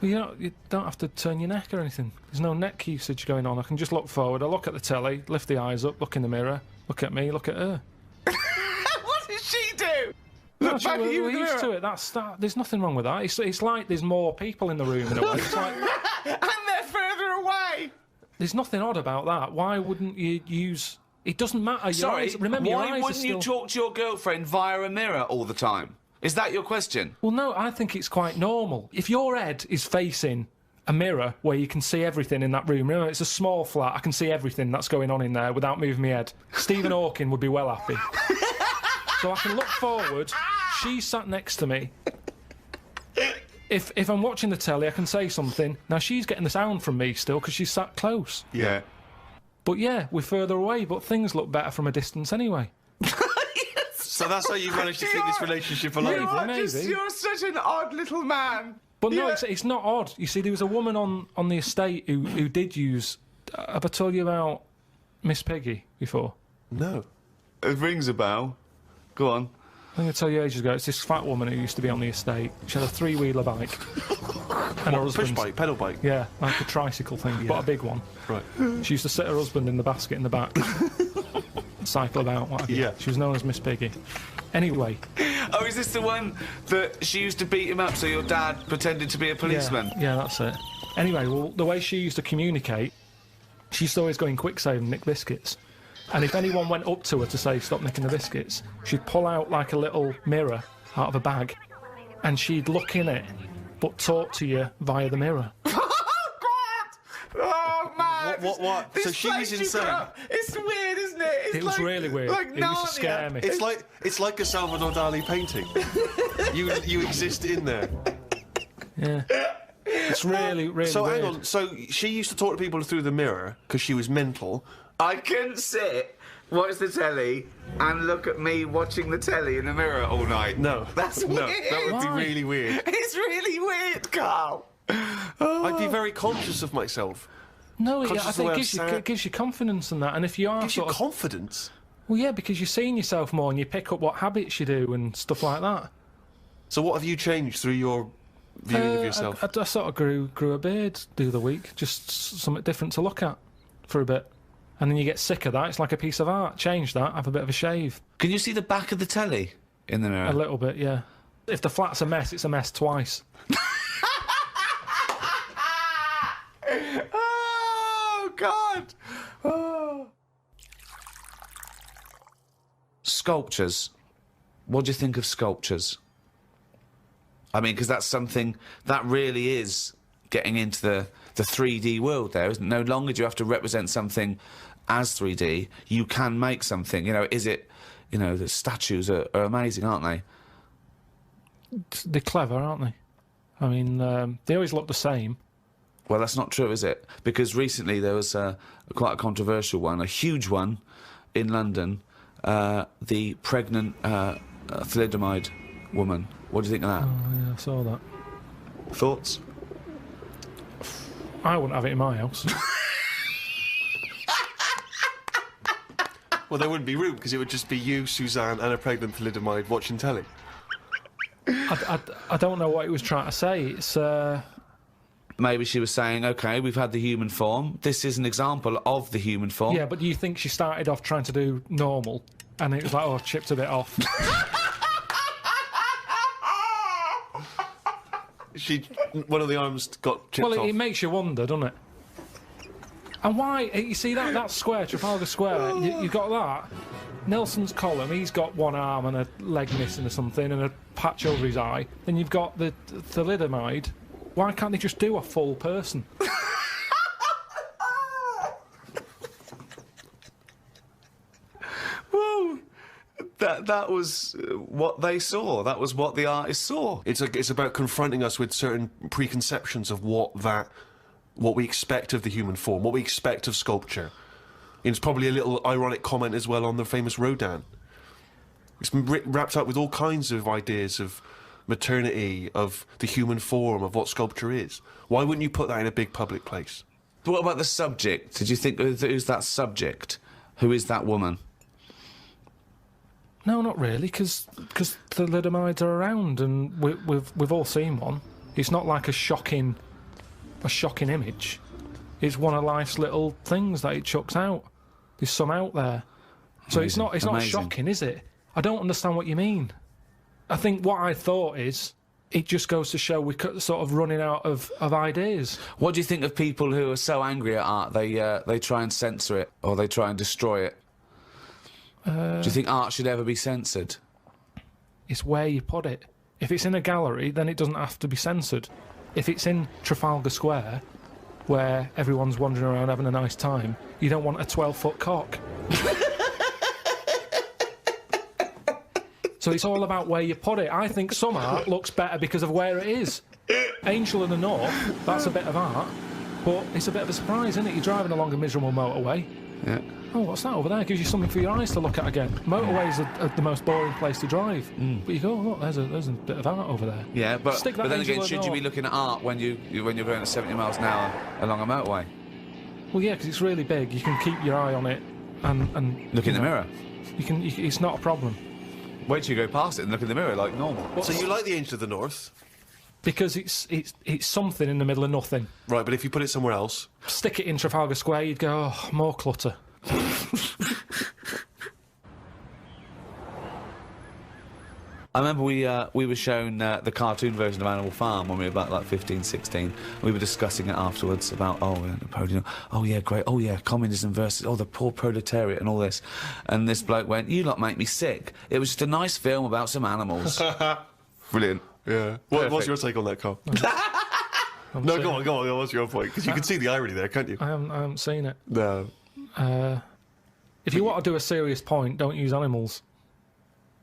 Well, you don't have to turn your neck or anything. There's no neck usage going on. I can just look forward. I look at the telly, lift the eyes up, look in the mirror, look at me, look at her. What does she do? No, we're used to it. There's nothing wrong with that. It's like there's more people in the room in a way. It's like, and they're further away. There's nothing odd about that. Why wouldn't you use... It doesn't matter. Remember, why wouldn't you talk to your girlfriend via a mirror all the time? Is that your question? Well, no, I think it's quite normal. If your head is facing a mirror where you can see everything in that room, remember, it's a small flat, I can see everything that's going on in there without moving my head. Stephen Hawking would be well happy. So I can look forward, she's sat next to me. If I'm watching the telly, I can say something. Now, she's getting the sound from me still because she's sat close. Yeah. But yeah, we're further away, but things look better from a distance anyway. So that's how you managed to keep this relationship alive? You're such an odd little man. But no, it's not odd. You see, there was a woman on the estate who did use... have I told you about Miss Piggy before? No. It rings a bell. Go on. I'm going to tell you ages ago, it's this fat woman who used to be on the estate. She had a three-wheeler bike. And her husband... Push bike, pedal bike? Yeah, like a tricycle thing, but a big one. Right. She used to sit her husband in the basket in the back. Cycle about, what have you. Yeah. She was known as Miss Piggy. Anyway. Oh, is this the one that she used to beat him up so your dad pretended to be a policeman? Yeah, that's it. Anyway, well, the way she used to communicate, she used to always go in quick save and nick biscuits. And if anyone went up to her to say, stop nicking the biscuits, she'd pull out like a little mirror out of a bag and she'd look in it, but talk to you via the mirror. Oh, God! Oh, man! What? So she was insane? It's weird, isn't it? It was really weird. It used to scare me. It's like a Salvador Dali painting. you exist in there. Yeah. It's really, really So weird. hang on. So she used to talk to people through the mirror because she was mental. I couldn't sit, watch the telly, and look at me watching the telly in the mirror all night. No. That's weird. No, that would be really weird. It's really weird, Carl. I'd be very conscious of myself. No, Conscious I of the think way it gives you confidence and that. And if you are gives you sort of... confidence. Well, yeah, because you're seeing yourself more and you pick up what habits you do and stuff like that. So what have you changed through your viewing of yourself? I sort of grew a beard the other week, just something different to look at for a bit. And then you get sick of that. It's like a piece of art. Change that, have a bit of a shave. Can you see the back of the telly in the mirror? A little bit, yeah. If the flat's a mess, it's a mess twice. Oh, God! Oh. Sculptures. What do you think of sculptures? I mean, because that's something that really is getting into the 3D world there, isn't it? No longer do you have to represent something as 3D. You can make something. You know, is it... You know, the statues are amazing, aren't they? They're clever, aren't they? I mean, they always look the same. Well, that's not true, is it? Because recently there was quite a controversial one, a huge one in London, the pregnant thalidomide woman. What do you think of that? Oh, yeah, I saw that. Thoughts? I wouldn't have it in my house. Well, there wouldn't be room, because it would just be you, Suzanne, and a pregnant thalidomide watching telly. I don't know what he was trying to say. It's... Maybe she was saying, OK, we've had the human form. This is an example of the human form. Yeah, but do you think she started off trying to do normal, and it was like, oh, chipped a bit off? One of the arms got chipped off. Well, it makes you wonder, doesn't it? And why? You see that square, Trafalgar Square, you've got that. Nelson's column, he's got one arm and a leg missing or something and a patch over his eye. Then you've got the thalidomide. Why can't they just do a full person? Well, that was what they saw. That was what the artist saw. It's about confronting us with certain preconceptions of what we expect of the human form, what we expect of sculpture. It's probably a little ironic comment as well on the famous Rodin. It's been wrapped up with all kinds of ideas of maternity, of the human form, of what sculpture is. Why wouldn't you put that in a big public place? But what about the subject? Did you think, who's that subject? Who is that woman? No, not really, because thalidomides are around and we've all seen one. It's not like a shocking image. It's one of life's little things that it chucks out. There's some out there. So Amazing. it's not Amazing. shocking, is it? I don't understand what you mean. I think what I thought is, it just goes to show we're sort of running out of ideas. What do you think of people who are so angry at art they try and censor it or they try and destroy it? Do you think art should ever be censored? It's where you put it. If it's in a gallery, then it doesn't have to be censored. If it's in Trafalgar Square, where everyone's wandering around having a nice time, you don't want a 12-foot cock. So it's all about where you put it. I think some art looks better because of where it is. Angel in the North, that's a bit of art, but it's a bit of a surprise, isn't it? You're driving along a miserable motorway. Yeah. Oh, what's that over there? Gives you something for your eyes to look at again. Motorways are the most boring place to drive. But you go, oh, look, there's a bit of art over there. Yeah, but then Angel again, in should the you be North. looking at art when you're going at 70 miles an hour along a motorway? Well, yeah, because it's really big. You can keep your eye on it and Look in the mirror. It's not a problem. Wait till you go past it and look in the mirror like normal. So you like the Angel of the North? Because it's something in the middle of nothing. Right, but if you put it somewhere else... Stick it in Trafalgar Square, you'd go, oh, more clutter. I remember we were shown the cartoon version of Animal Farm when we were about like 15, 16. We were discussing it afterwards about, Napoleon, oh yeah, great, oh yeah, communism versus, oh, the poor proletariat and all this. And this bloke went, you lot make me sick. It was just a nice film about some animals. Brilliant. Yeah. What's your take on that, Carl? No, go on, what's your point? Because you can see the irony there, can't you? I haven't seen it. No. If you want to do a serious point, don't use animals.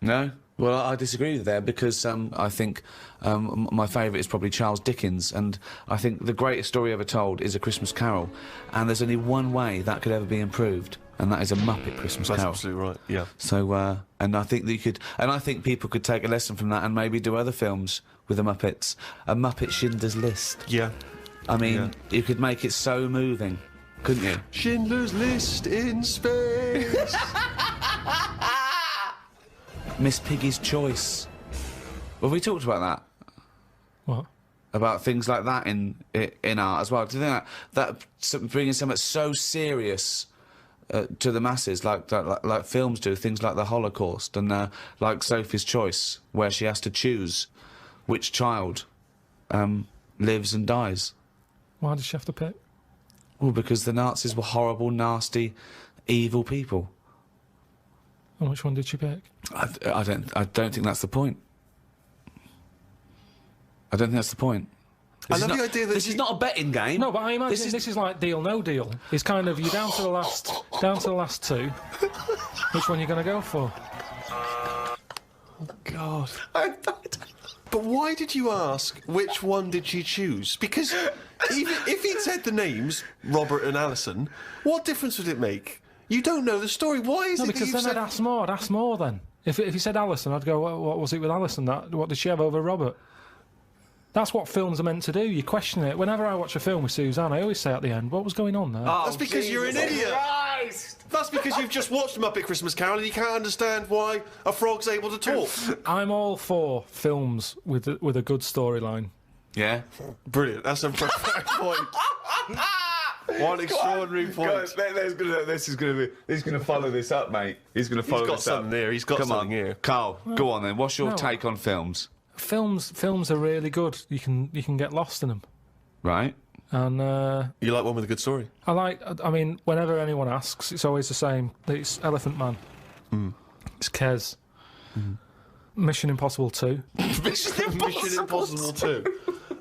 No? Well, I disagree with there because I think my favourite is probably Charles Dickens, and I think the greatest story ever told is A Christmas Carol, and there's only one way that could ever be improved, and that is a Muppet Christmas That's Carol. absolutely right, yeah. So, and I think that you could, and I think people could take a lesson from that and maybe do other films with the Muppets. A Muppet Schindler's List. Yeah. I mean, you could make it so moving. couldn't you? Schindler's List in space. Miss Piggy's Choice. Well, we talked about that. What? About things like that in art as well. Do you think that bringing something so serious to the masses, like films do, things like the Holocaust and like Sophie's Choice, where she has to choose which child lives and dies. Why did she have to pick? Well, because the Nazis were horrible, nasty, evil people. And which one did she pick? I don't think that's the point. I don't think that's the point. I love the idea that this is not a betting game. No, but I imagine this is like Deal No Deal. It's kind of you're down to the last two. Which one are you going to go for? Oh, God. But why did you ask which one did she choose? Because even if he'd said the names, Robert and Alison, what difference would it make? You don't know the story. Why is it that because you've then said... I'd ask more then. If he said Alison, I'd go, what was it with Alison? What did she have over Robert? That's what films are meant to do. You question it. Whenever I watch a film with Suzanne, I always say at the end, what was going on there? Oh, That's because you're an idiot. Christ. That's because you've just watched Muppet Christmas Carol and you can't understand why a frog's able to talk. I'm all for films with a good storyline. Yeah. Brilliant. That's a perfect point. One extraordinary point. He's going to follow this up, mate. He's going to follow He's got this up. something there. He's got something here. Carl, go on then. What's your take on films? Films are really good. You can get lost in them. Right. And You like one with a good story? I mean, whenever anyone asks, it's always the same. It's Elephant Man. It's Kes. Mission Impossible 2. Mission Impossible 2.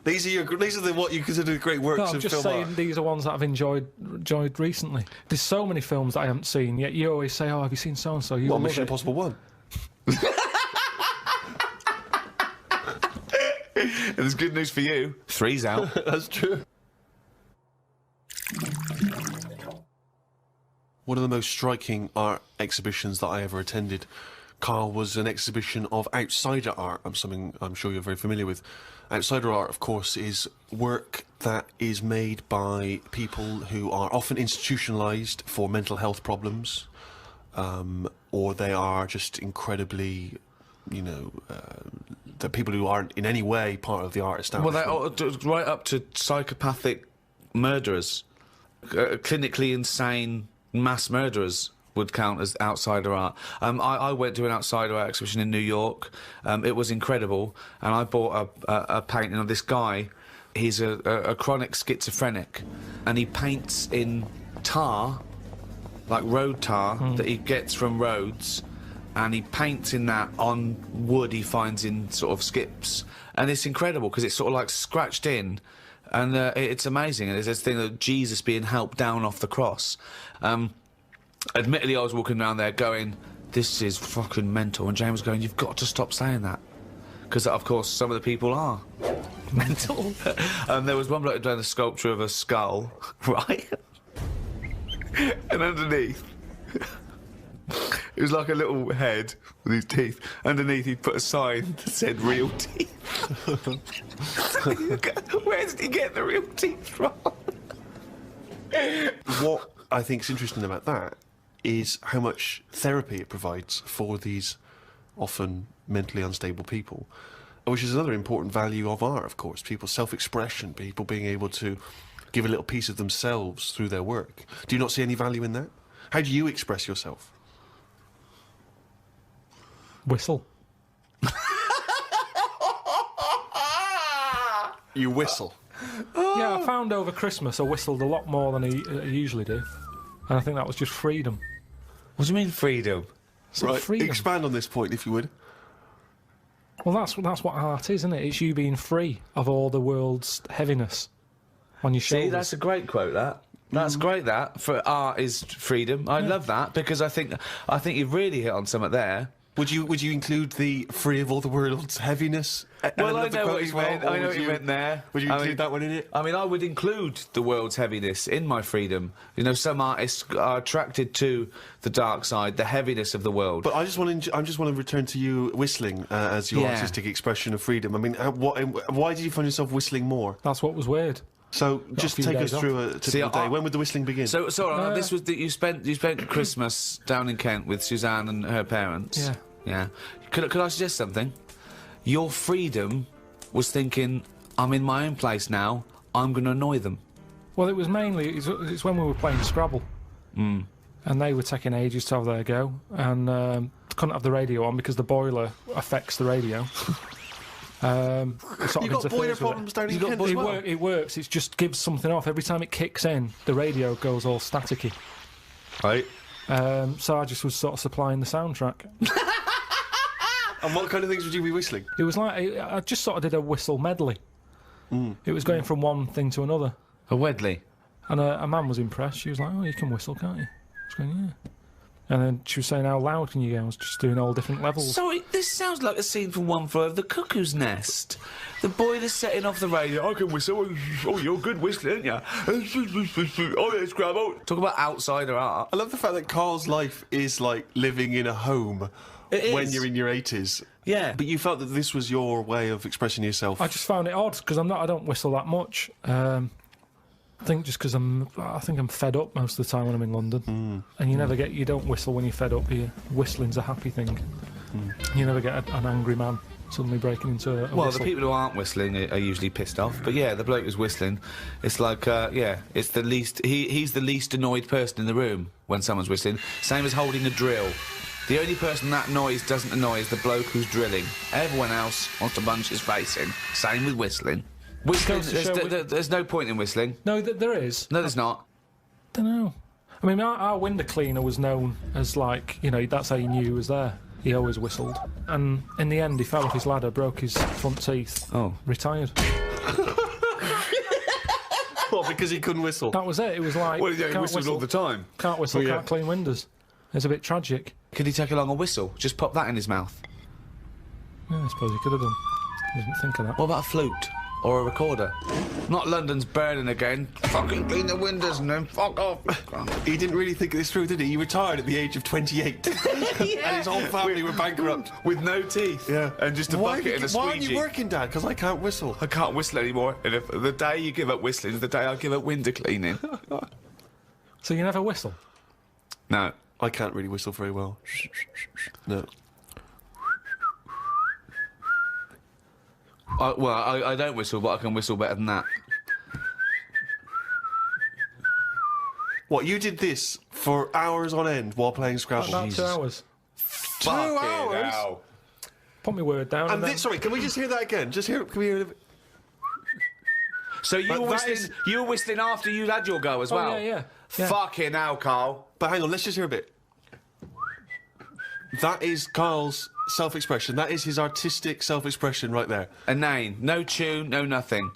These are what you consider great works No, I'm of just film saying art. these are ones that I've enjoyed recently. There's so many films that I haven't seen, yet you always say, oh, have you seen so-and-so? Well, Mission Impossible 1. And there's good news for you. 3's out. That's true. One of the most striking art exhibitions that I ever attended, Carl, was an exhibition of outsider art. Something I'm sure you're very familiar with. Outsider art, of course, is work that is made by people who are often institutionalised for mental health problems, or they are just incredibly, the people who aren't in any way part of the art establishment. Well, right up to psychopathic murderers, clinically insane mass murderers would count as outsider art. I went to an outsider art exhibition in New York. It was incredible, and I bought a painting of this guy. He's a chronic schizophrenic, and he paints in tar, like road tar, that he gets from roads, and he paints in that on wood he finds in sort of skips. And it's incredible, because it's sort of like scratched in, and it's amazing. And there's this thing of Jesus being helped down off the cross. Admittedly, I was walking around there going, this is fucking mental. And James was going, you've got to stop saying that. Because, of course, some of the people are mental. There was one bloke who done a sculpture of a skull, right? And underneath, it was like a little head with his teeth. Underneath, he'd put a sign that said real teeth. Where did he get the real teeth from? What I think is interesting about that is how much therapy it provides for these often mentally unstable people, which is another important value of art, of course. People's self-expression, people being able to give a little piece of themselves through their work. Do you not see any value in that? How do you express yourself? Whistle. You whistle. Yeah, I found over Christmas I whistled a lot more than I usually do. And I think that was just freedom. What do you mean freedom? Right, freedom. expand on this point, if you would. Well, that's what art is, isn't it? It's you being free of all the world's heaviness on your shoulders. See, that's a great quote, that. That's great, that. For art is freedom. I love that, because I think you've really hit on something there. Would you include the free of all the world's heaviness? Well, I know what you meant. I know what you meant there. Would you include that one in it? I mean, I would include the world's heaviness in my freedom. You know, some artists are attracted to the dark side, the heaviness of the world. But I just want to return to you whistling as your artistic expression of freedom. I mean, why did you find yourself whistling more? That's what was weird. So just few take us days off. through a typical day. When would the whistling begin? So this was you spent Christmas down in Kent with Suzanne and her parents. Yeah. Yeah. Could I suggest something? Your freedom was thinking, I'm in my own place now. I'm going to annoy them. Well, it was mainly it's when we were playing Scrabble, and they were taking ages to have their go, and couldn't have the radio on because the boiler affects the radio. You've got boiler problems down in Kent as well? It works. It just gives something off every time it kicks in. The radio goes all staticky. Right. So I just was sort of supplying the soundtrack. And what kind of things would you be whistling? It was like I just sort of did a whistle medley. It was going from one thing to another. A Wedley. And a man was impressed. She was like, "Oh, you can whistle, can't you?" I was going, "Yeah." And then she was saying, "How loud can you go?" I was just doing all different levels. Sorry, this sounds like a scene from One Flew Over the Cuckoo's Nest. The boiler's setting off the radio. I can whistle. Oh, you're good whistling, aren't you? Oh, yeah, Scrabble. Talk about outsider art. I love the fact that Carl's life is like living in a home It when is. you're in your 80s. Yeah. But you felt that this was your way of expressing yourself. I just found it odd because I don't whistle that much. I think just because I think I'm fed up most of the time when I'm in London, and you don't whistle when you're fed up. Whistling's a happy thing. You never get an angry man suddenly breaking into a Well, whistle. the people who aren't whistling are usually pissed off. But yeah, the bloke who's whistling, it's like, it's the least. He's the least annoyed person in the room when someone's whistling. Same as holding a drill. The only person that noise doesn't annoy is the bloke who's drilling. Everyone else wants to bunch his face in. Same with whistling. Whistling, there's no point in whistling. No, there is. No, there's not. Don't know. I mean, our window cleaner was known as that's how you knew he was there. He always whistled. And in the end, he fell off his ladder, broke his front teeth. Oh. Retired. What, because he couldn't whistle? That was it. It was like, Well, yeah, he can't whistled all the time. Can't whistle, Oh, yeah. can't clean windows. It's a bit tragic. Could he take along a whistle? Just pop that in his mouth. Yeah, I suppose he could have done. I didn't think of that. What about a flute? Or a recorder? Not London's burning again. Fucking clean the windows and then fuck off. He didn't really think this through, did he? He retired at the age of 28. And his whole family were bankrupt. With no teeth. Yeah. And just a bucket and a squeegee. Why aren't you working, Dad? Because I can't whistle. I can't whistle anymore. And if the day you give up whistling is the day I give up window cleaning. So you never whistle? No. I can't really whistle very well. No. I don't whistle, but I can whistle better than that. What, you did this for hours on end while playing Scrabble? About 2 hours. 2 hours? Hell. Put my word down. And then... sorry, can we just hear that again? Can we hear it? So you But were that whistling, you were whistling after you had your go as well? yeah. Fucking hell, Carl. But hang on, let's just hear a bit. That is Carl's self-expression. That is his artistic self-expression right there. A name. No tune, no nothing.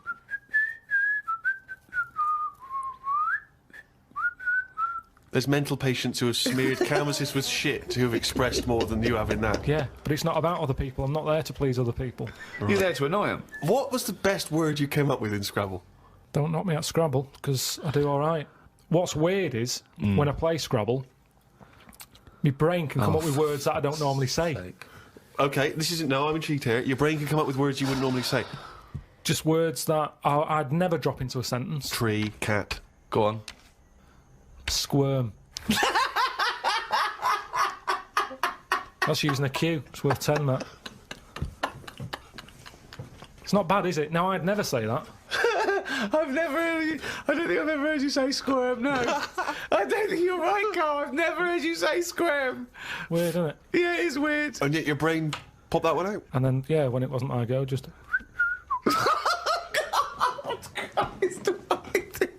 There's mental patients who have smeared canvases with shit who have expressed more than you have in that. Yeah, but it's not about other people. I'm not there to please other people. You're there to annoy him. What was the best word you came up with in Scrabble? Don't knock me at Scrabble, because I do all right. What's weird is, when I play Scrabble, my brain can come up with words that I don't normally say. Okay, this isn't... No, I'm intrigued here. Your brain can come up with words you wouldn't normally say. Just words that I'd never drop into a sentence. Tree, cat. Go on. Squirm. That's using a Q. It's worth 10, that. It's not bad, is it? Now, I'd never say that. I've never heard you... I don't think I've ever heard you say squirm, no. I don't think you're right, Carl. I've never heard you say squirm. Weird, isn't it? Yeah, it is weird. And yet your brain popped that one out? And then, yeah, when it wasn't my go, just...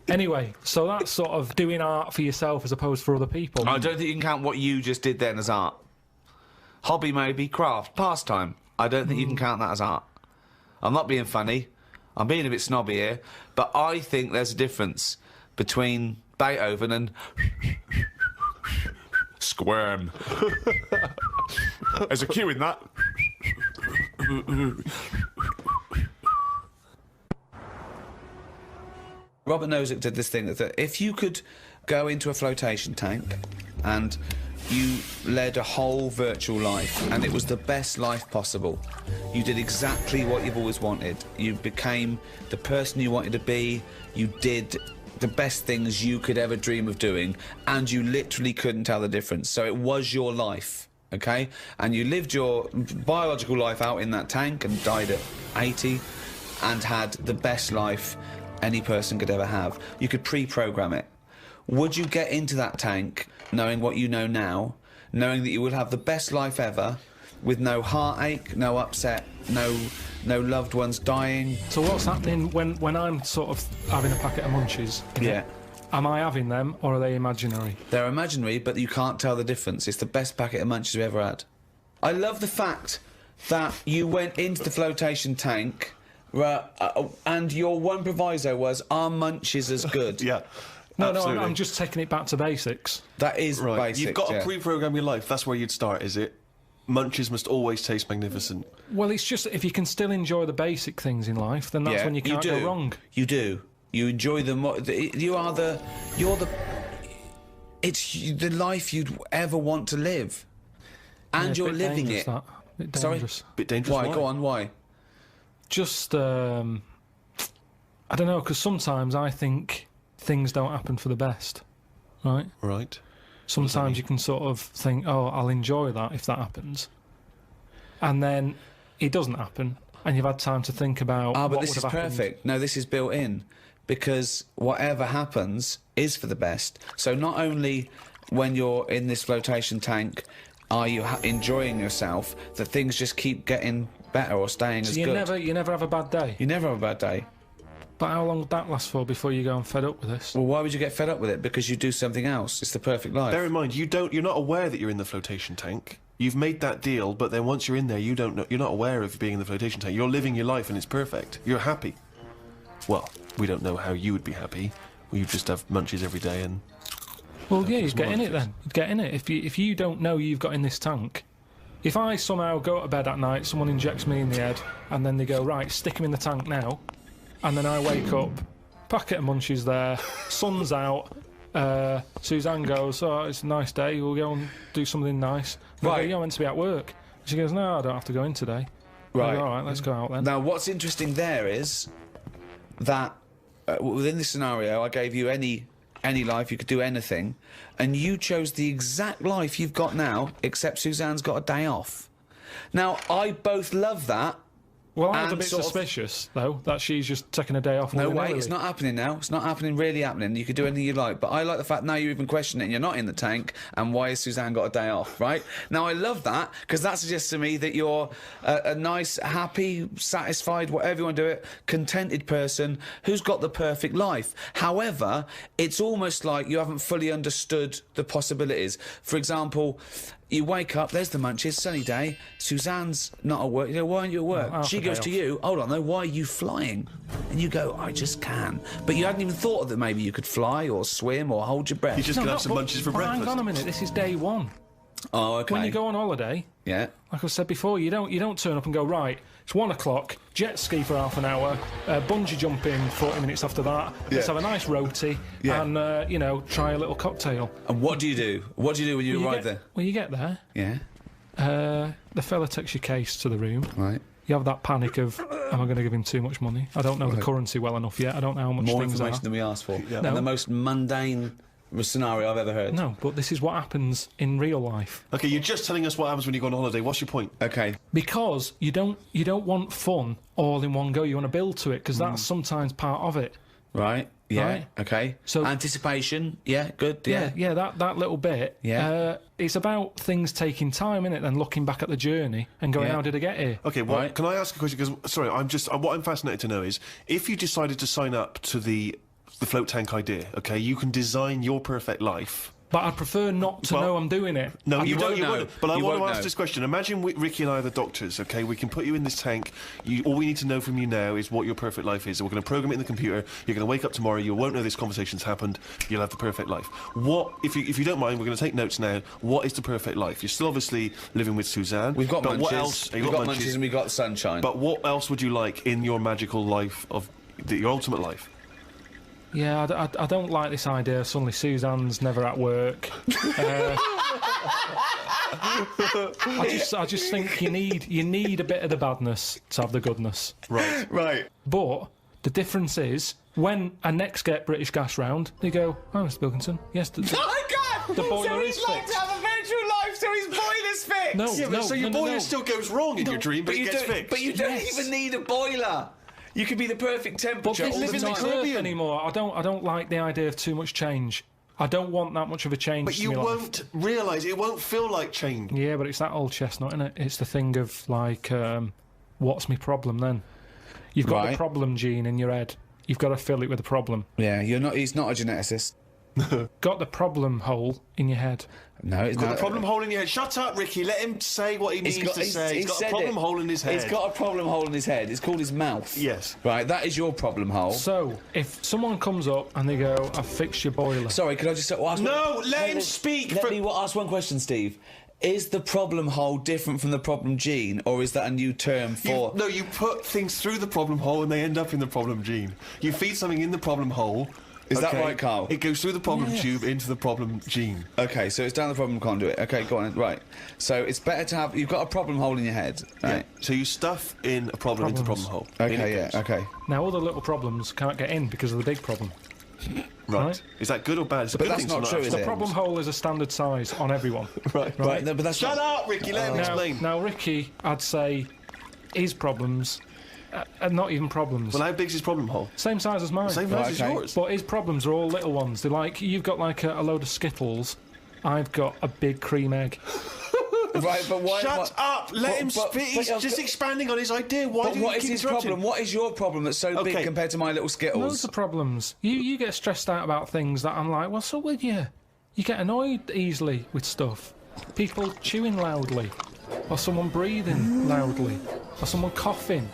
Anyway, so that's sort of doing art for yourself as opposed for other people. I don't think you can count what you just did then as art. Hobby maybe, craft, pastime. I don't think you can count that as art. I'm not being funny. I'm being a bit snobby here. But I think there's a difference between Beethoven and... Squirm. There's a cue in that. Robert Nozick did this thing that if you could go into a flotation tank and you led a whole virtual life, and it was the best life possible. You did exactly what you've always wanted. You became the person you wanted to be. You did the best things you could ever dream of doing, and you literally couldn't tell the difference. So it was your life, okay? And you lived your biological life out in that tank and died at 80 and had the best life any person could ever have. You could pre-program it. Would you get into that tank knowing what you know now, knowing that you will have the best life ever, with no heartache, no upset, no loved ones dying? So what's happening when I'm sort of having a packet of munchies? Yeah. Am I having them, or are they imaginary? They're imaginary, but you can't tell the difference. It's the best packet of munchies we've ever had. I love the fact that you went into the flotation tank, and your one proviso was, "Are munchies as good?" Yeah. No, absolutely. I'm just taking it back to basics. That is Right. basic. You've got yeah. to pre-program your life. That's where you'd start, is it? Munchies must always taste magnificent. Well, it's just if you can still enjoy the basic things in life, then that's when you can't go wrong. You do. You enjoy them. It's the life you'd ever want to live, and Yeah, you're bit living dangerous, it. That. Bit Sorry? dangerous. Bit dangerous. Why? Go on. Why? Just, I don't know, because sometimes I think things don't happen for the best, right? Right. Sometimes you can sort of think, oh, I'll enjoy that if that happens. And then it doesn't happen, and you've had time to think about But what this would is have happened. perfect. No, this is built in, because whatever happens is for the best. So not only when you're in this flotation tank are you enjoying yourself, that things just keep getting better or staying as So good. you never have a bad day. You never have a bad day. But how long would that last for before you go and fed up with this? Well, why would you get fed up with it? Because you do something else. It's the perfect life. Bear in mind, you're not aware that you're in the flotation tank. You've made that deal, but then once you're in there, you don't know. You're not aware of being in the flotation tank. You're living your life, and it's perfect. You're happy. Well, we don't know how you would be happy. You just have munchies every day, and Well, yeah, you'd more get in it obvious. then. You'd get in it. If you don't know you've got in this tank, if I somehow go to bed at night, someone injects me in the head, and then they go, right, stick him in the tank now, and then I wake up, packet of munchies there, sun's out, Suzanne goes, oh, it's a nice day, we'll go and do something nice. And I go, Right. you're meant to be at work. She goes, no, I don't have to go in today. I Right. go, all right, let's go out then. Now, what's interesting there is that within this scenario, I gave you any life, you could do anything, and you chose the exact life you've got now, except Suzanne's got a day off. Now, I both love that. Well, I was a and bit sort of- suspicious, though, that she's just taking a day off. No, willy-nilly. wait, it's not happening now. It's not happening, really happening. You could do anything you like. But I like the fact now you even question it and you're not in the tank, and why has Suzanne got a day off, right? Now, I love that, because that suggests to me that you're a nice, happy, satisfied, whatever you want to do it, contented person who's got the perfect life. However, it's almost like you haven't fully understood the possibilities. For example, you wake up, there's the munchies, sunny day, Suzanne's not at work. You know, why aren't you at work? Oh, half She a goes day to off. you, hold on though, why are you flying? And you go, I just can. But you hadn't even thought that maybe you could fly or swim or hold your breath. you're just No, gonna have no, some but- munchies for but breakfast. Hang on a minute, this is day one. Oh, okay. When you go on holiday, Yeah. like I said before, you don't turn up and go, right, it's 1 o'clock, jet ski for half an hour, bungee jumping 40 minutes after that, let's have a nice roti, Yeah. and, try a little cocktail. And what do you do? What do you do when you arrive get, there? When you get there, Yeah. the fella takes your case to the room. Right. You have that panic of, am I going to give him too much money? I don't know the currency well enough yet. I don't know how much More things information are. than we asked for. Yeah. And No. the most mundane scenario I've ever heard. No, but this is what happens in real life. Okay, you're just telling us what happens when you go on holiday. What's your point? Okay. Because you don't want fun all in one go. You want to build to it, because that's sometimes part of it. Right. Yeah. Right. Okay. So- Anticipation. Yeah. Good. Yeah. Yeah, that little bit. Yeah. It's about things taking time, innit? Then looking back at the journey and going, Yeah. how did I get here? Okay, well, Right. can I ask a question? Because sorry, what I'm fascinated to know is if you decided to sign up to the float tank idea. Okay, you can design your perfect life. But I'd prefer not to Well, know I'm doing it. No, You you won't don't. You know. won't. But I You want to won't ask know. this question. Imagine Ricky and I are the doctors. Okay, we can put you in this tank. All we need to know from you now is what your perfect life is. We're going to program it in the computer. You're going to wake up tomorrow. You won't know this conversation's happened. You'll have the perfect life. What, if you don't mind, we're going to take notes now. What is the perfect life? You're still obviously living with Suzanne. We've got but munchies. what else? We've got munchies and we've got sunshine. But what else would you like in your magical life your ultimate life? Yeah, I don't like this idea. Suddenly Suzanne's never at work. I just think you need a bit of the badness to have the goodness. Right. Right. But the difference is when I next get British Gas round, they go, "Oh, Mr. Pilkington, yes, Oh my God! the boiler so is he's like fixed." to have a virtual life, so his boiler's fixed. No, Yeah, but so your boiler no. still goes wrong in your dream, but it gets fixed. But you don't Yes. even need a boiler. You could be the perfect But temperature they all live the in the time. Earth anymore. I don't like the idea of too much change. I don't want that much of a change. But to you my life. won't realise, it won't feel like change. Yeah, but it's that old chestnut, isn't it? It's the thing of like, what's my problem then? You've got Right. the problem gene in your head. You've got to fill it with the problem. Yeah, he's not a geneticist. Got the problem hole in your head. No, it's Got not. a problem hole in your head. Shut up, Ricky. Let him say what he needs to say. He's got a said problem it. hole in his head. He's got a problem hole in his head. It's called his mouth. Yes. Right, that is your problem hole. So, if someone comes up and they go, "I've fixed your boiler," Sorry, could I just ask No, let him speak Let for- me ask one question, Steve. Is the problem hole different from the problem gene, or is that a new term for... You put things through the problem hole and they end up in the problem gene. You feed something in the problem hole. Is that right, Carl? It goes through the problem tube into the problem gene. Okay, so it's down the problem conduit. Okay, go on. Right. So it's better to have... You've got a problem hole in your head, right? Yeah. So you stuff in a problem into the problem hole. In Okay, it yeah, goes. okay. now all the little problems can't get in because of the big problem. Right. Is that good or bad? It's a But good that's thing to not true, have is The it? problem hole is a standard size on everyone. Right. Right, no, but that's Shut not... up, Ricky. Let him Now, explain. now, Ricky, I'd say his problems are not even problems. Well, how big's his problem hole? Same size as mine. Same Right, size as okay. yours. But his problems are all little ones. They're like, you've got like a load of Skittles. I've got a big cream egg. Right, but why... Shut what- up! Let him but- speak. He's but- just expanding on his idea. Why But do you what is keep his interrupting? problem? What is your problem that's so big Okay. compared to my little Skittles? Loads of problems. You get stressed out about things that I'm like, what's up with you? You get annoyed easily with stuff. People chewing loudly. Or someone breathing loudly. Or someone coughing.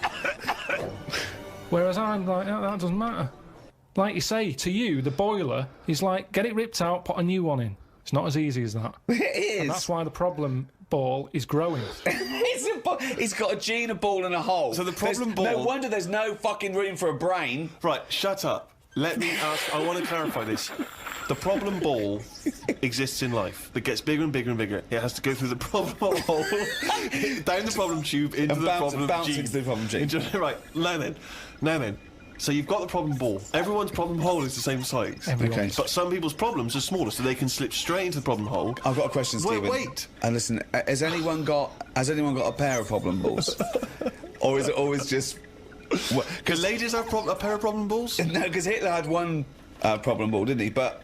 Whereas I'm like, that doesn't matter. Like you say, to you, the boiler is like, get it ripped out, put a new one in. It's not as easy as that. It is. And that's why the problem ball is growing. He's got a gene, a ball, and a hole. So the problem No ball- wonder there's no fucking room for a brain. Right, shut up. Let me ask. I want to clarify this. The problem ball exists in life. That gets bigger and bigger and bigger. It has to go through the problem hole, down the problem tube, into And the problem bounce gene. into the problem gene. Right, now then. So you've got the problem ball. Everyone's problem hole is the same size. Everyone's. Okay. But some people's problems are smaller, so they can slip straight into the problem hole. I've got a question, Wait, Stephen. wait. And listen, has anyone got a pair of problem balls, or is it always just? Can ladies have a pair of problem balls? No, because Hitler had one problem ball, didn't he? But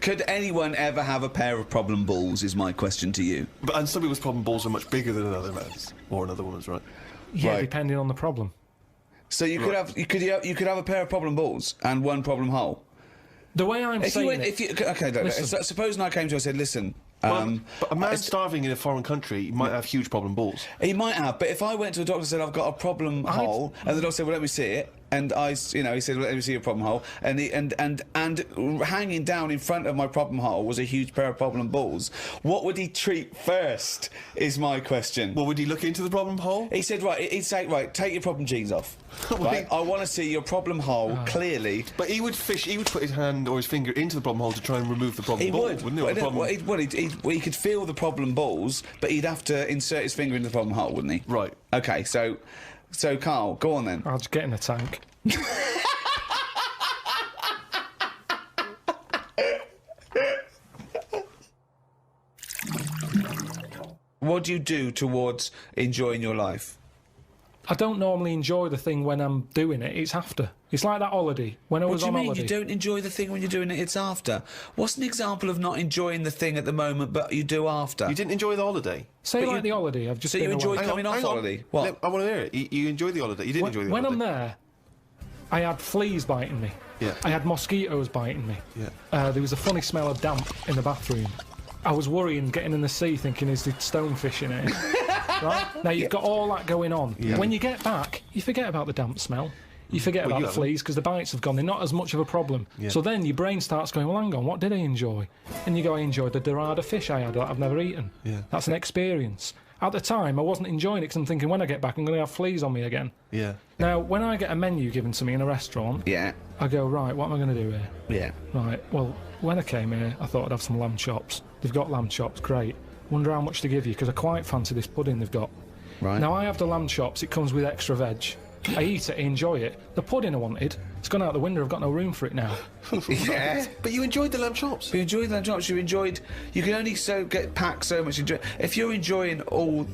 could anyone ever have a pair of problem balls? Is my question to you. And some people's problem balls are much bigger than another man's or another woman's, right? Yeah, Right. depending on the problem. So you could have you could have a pair of problem balls and one problem hole. The way I'm saying it... Okay, look, Listen. supposing I came to you and said, listen. But a man it's- starving in a foreign country might have huge problem balls. He might have, but if I went to a doctor and said I've got a problem hole, and the doctor said, "Well, let me see it," and he said, well, "Let me see your problem hole," and hanging down in front of my problem hole was a huge pair of problem balls. What would he treat first? Is my question. Well, would he look into the problem hole? He said, he'd say, take your problem genes off. Right? I want to see your problem hole clearly. But he would put his hand or his finger into the problem hole to try and remove the problem He ball, would. wouldn't he? Or the problem- He could feel the problem balls, but he'd have to insert his finger into the problem hole, wouldn't he? Right. Okay, so Carl, go on then. I'll just get in a tank. What do you do towards enjoying your life? I don't normally enjoy the thing when I'm doing it. It's after. It's like that holiday. When I What was do you on mean holiday. you don't enjoy the thing when you're doing it, it's after? What's an example of not enjoying the thing at the moment, but you do after? You didn't enjoy the holiday. Say But like you- the holiday. I've just So you been enjoyed away. coming off hang on. holiday? What? I want to hear it. You enjoyed the holiday. You didn't enjoy the When holiday. I'm there, I had fleas biting me. Yeah. I had mosquitoes biting me. Yeah. There was a funny smell of damp in the bathroom. I was worrying, getting in the sea, thinking, is the stonefish in it? Right? Now, you've got all that going on. Yeah. When you get back, you forget about the damp smell. You forget Well, about you the haven't. fleas because the bites have gone. They're not as much of a problem. Yeah. So then your brain starts going, well, hang on, what did I enjoy? And you go, I enjoyed the dorada fish I had that I've never eaten. Yeah. That's an experience. At the time, I wasn't enjoying it because I'm thinking when I get back, I'm going to have fleas on me again. Yeah. Now, when I get a menu given to me in a restaurant, Yeah. I go, right, what am I going to do here? Yeah. Right, well, when I came here, I thought I'd have some lamb chops. They've got lamb chops, great. Wonder how much they give you, because I quite fancy this pudding they've got. Right. Now, I have the lamb chops, it comes with extra veg. I eat it, I enjoy it. The pudding I wanted, it's gone out the window, I've got no room for it now. Yeah. But you enjoyed the lamb chops. You enjoyed lamb chops. You enjoyed. You can only get packed so much. If you're enjoying all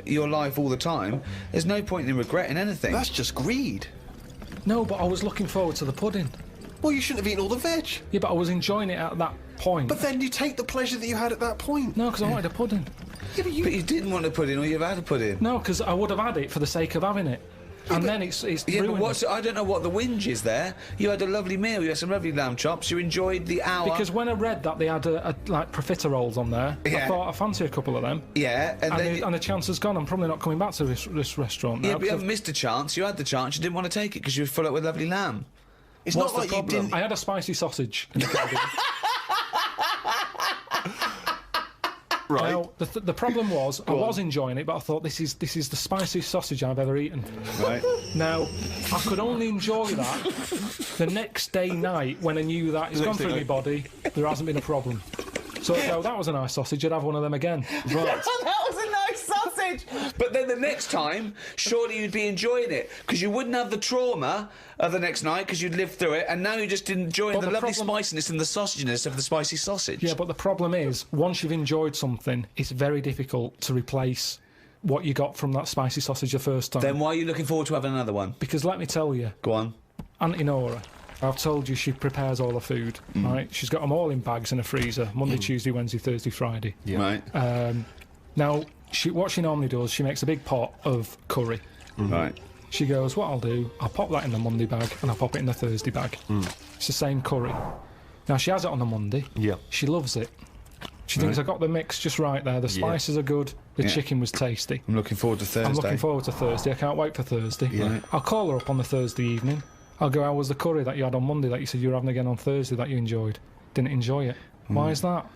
your life all the time, there's no point in regretting anything. That's just greed. No, but I was looking forward to the pudding. Well, you shouldn't have eaten all the veg. Yeah, but I was enjoying it at that point. But then you take the pleasure that you had at that point. No, because I wanted a pudding. Yeah, but But you didn't want to put in, or you've had to put in. No, because I would have had it for the sake of having it. And then it's Yeah, but ruined. I don't know what the whinge is there. You had a lovely meal. You had some lovely lamb chops. You enjoyed the hour. Because when I read that they had like profiteroles on there, I Yeah. thought I fancy a couple of them. yeah, and then And the chance has gone. I'm probably not coming back to this restaurant now. yeah, but you 'cause haven't missed a chance. You had the chance. You didn't want to take it because you were full up with lovely lamb. It's What's not like the you problem? didn't. I had a spicy sausage. In the garden. Right. Now the problem was I was enjoying it, but I thought this is the spiciest sausage I've ever eaten. Right. Now I could only enjoy that the next day night when I knew that it's gone through my body. There hasn't been a problem. So that was a nice sausage. I'd have one of them again. Right. That was a nice sausage. But then the next time, surely you'd be enjoying it because you wouldn't have the trauma of the next night because you'd lived through it, and now you're just enjoying But the the lovely problem- spiciness and the sausaginess of the spicy sausage. Yeah, but the problem is once you've enjoyed something, it's very difficult to replace what you got from that spicy sausage the first time. Then why are you looking forward to having another one? Because let me tell you, Go on. Auntie Nora, I've told you she prepares all the food, right? She's got them all in bags in a freezer, Monday, Tuesday, Wednesday, Thursday, Friday. Right. Now, what she normally does, she makes a big pot of curry. Right. She goes, what I'll do, I'll pop that in the Monday bag and I'll pop it in the Thursday bag. It's the same curry. Now, she has it on the Monday. Yeah. She loves it. She thinks I got the mix just right there. The spices are good. The Yeah. chicken was tasty. I'm looking forward to Thursday. I'm looking forward to Thursday. I can't wait for Thursday. Yeah. I'll call her up on the Thursday evening. I'll go, how was the curry that you had on Monday that you said you were having again on Thursday that you enjoyed? Didn't enjoy it. Why is that?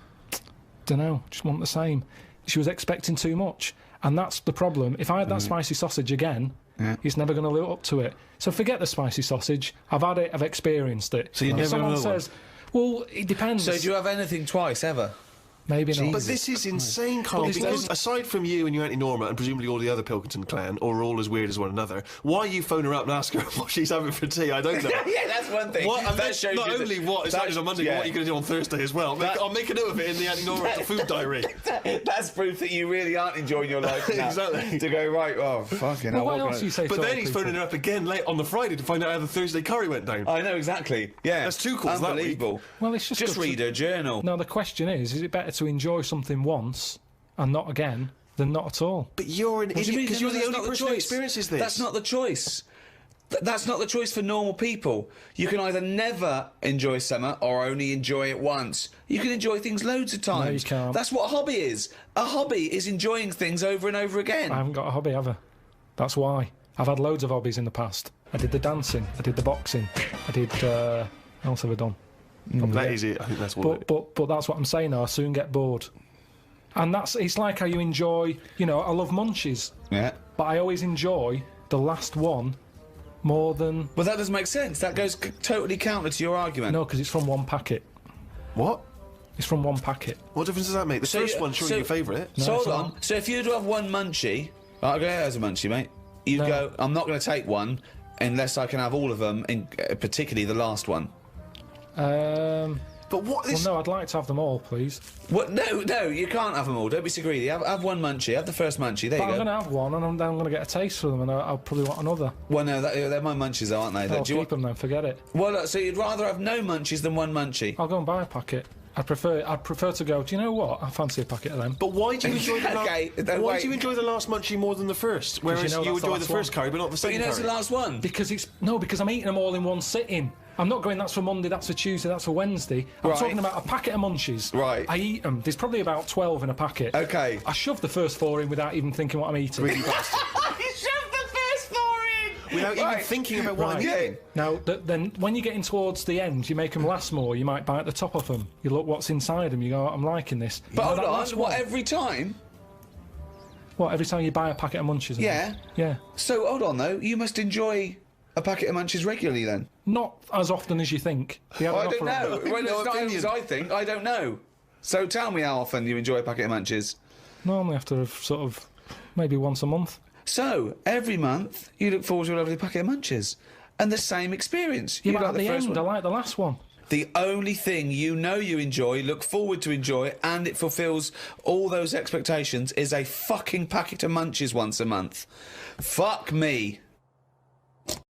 Dunno. Just want the same. She was expecting too much. And that's the problem. If I had that spicy sausage again, it's never going to live up to it. So forget the spicy sausage. I've had it. I've experienced it. So you If never someone another one? says, well, it depends. So do you have anything twice ever? Maybe not. But this is insane, Carl. But this Because is- aside from you and your Auntie Norma and presumably all the other Pilkington clan, or all as weird as one another, why you phone her up and ask her what she's having for tea? I don't know. Yeah, that's one thing. What, and That then shows not you that- only what is that- happening on Monday, yeah. but what you're going to do on Thursday as well. I'll make a note of it in the Auntie Norma food diary. That's proof that you really aren't enjoying your life now. Exactly. To go, right, oh, fucking Well, hell. what what else can do you say But to then old he's people? phoning her up again late on the Friday to find out how the Thursday curry went down. I know, exactly. Yeah. That's two calls that week. Unbelievable. Well, it's just good to- read her journal. Now, the question is it better to enjoy something once and not again than not at all? But you're an What do you idiot mean? because No, you're the that's only not the person who choice. experiences this. That's not the choice. That's not the choice for normal people. You can either never enjoy summer or only enjoy it once. You can enjoy things loads of times. you can't. That's what a hobby is. A hobby is enjoying things over and over again. I haven't got a hobby, have I? That's why. I've had loads of hobbies in the past. I did the dancing, I did the boxing, I did... what else have I done? That is it. I think that's what. But that's what I'm saying now. I soon get bored. And it's like how you enjoy, I love munchies, Yeah. but I always enjoy the last one more than... Well, that doesn't make sense. That goes totally counter to your argument. No, because it's from one packet. What? It's from one packet. What difference does that make? The So first you- one's surely so- your favourite. So No, hold it's on. not. So if you were to have one munchie, I'll go as a munchie, mate. You No. go, I'm not going to take one unless I can have all of them, particularly the last one. But what Well, this? no, I'd like to have them all, please. What? No, you can't have them all. Don't be so greedy. Have one munchie. Have the first munchie. There But you I'm go. going to have one, and then I'm going to get a taste for them, and I'll probably want another. Well, no, they're my munchies, though, aren't they? I'll Do you keep them then, forget it. Well, look, so you'd rather have no munchies than one munchie? I'll go and buy a packet. I'd prefer to go, do you know what? I fancy a packet of them. But why do you enjoy the Okay, last? Why wait. do you enjoy the last munchie more than the first? Whereas you know you that's the enjoy the last first one. curry, but not the But second you know it's curry. the last one. Because because I'm eating them all in one sitting. I'm not going, that's for Monday, that's for Tuesday, that's for Wednesday. I'm Right. talking about a packet of munchies. Right. I eat them. There's probably about 12 in a packet. Okay. I shove the first 4 in without even thinking what I'm eating. You shoved the first 4 in! Without even Right. thinking about what I'm Right. eating. Now, then when you're getting towards the end, you make them last more. You might bite the top of them. You look what's inside them. You go, I'm liking this. But You know hold that on, last what, one? every time? What, every time you buy a packet of Munchies? Yeah. Yeah. So, hold on, though. You must enjoy a packet of Munchies regularly, then? Not as often as you think. I don't know. Well, it's not as I think. I don't know. So tell me how often you enjoy a packet of Munchies. Normally after sort of maybe once a month. So, every month, you look forward to a lovely packet of Munchies. And the same experience. Yeah, You but like at the the first end, one. I like the last one. The only thing you know you enjoy, look forward to enjoy, and it fulfills all those expectations is a fucking packet of Munchies once a month. Fuck me.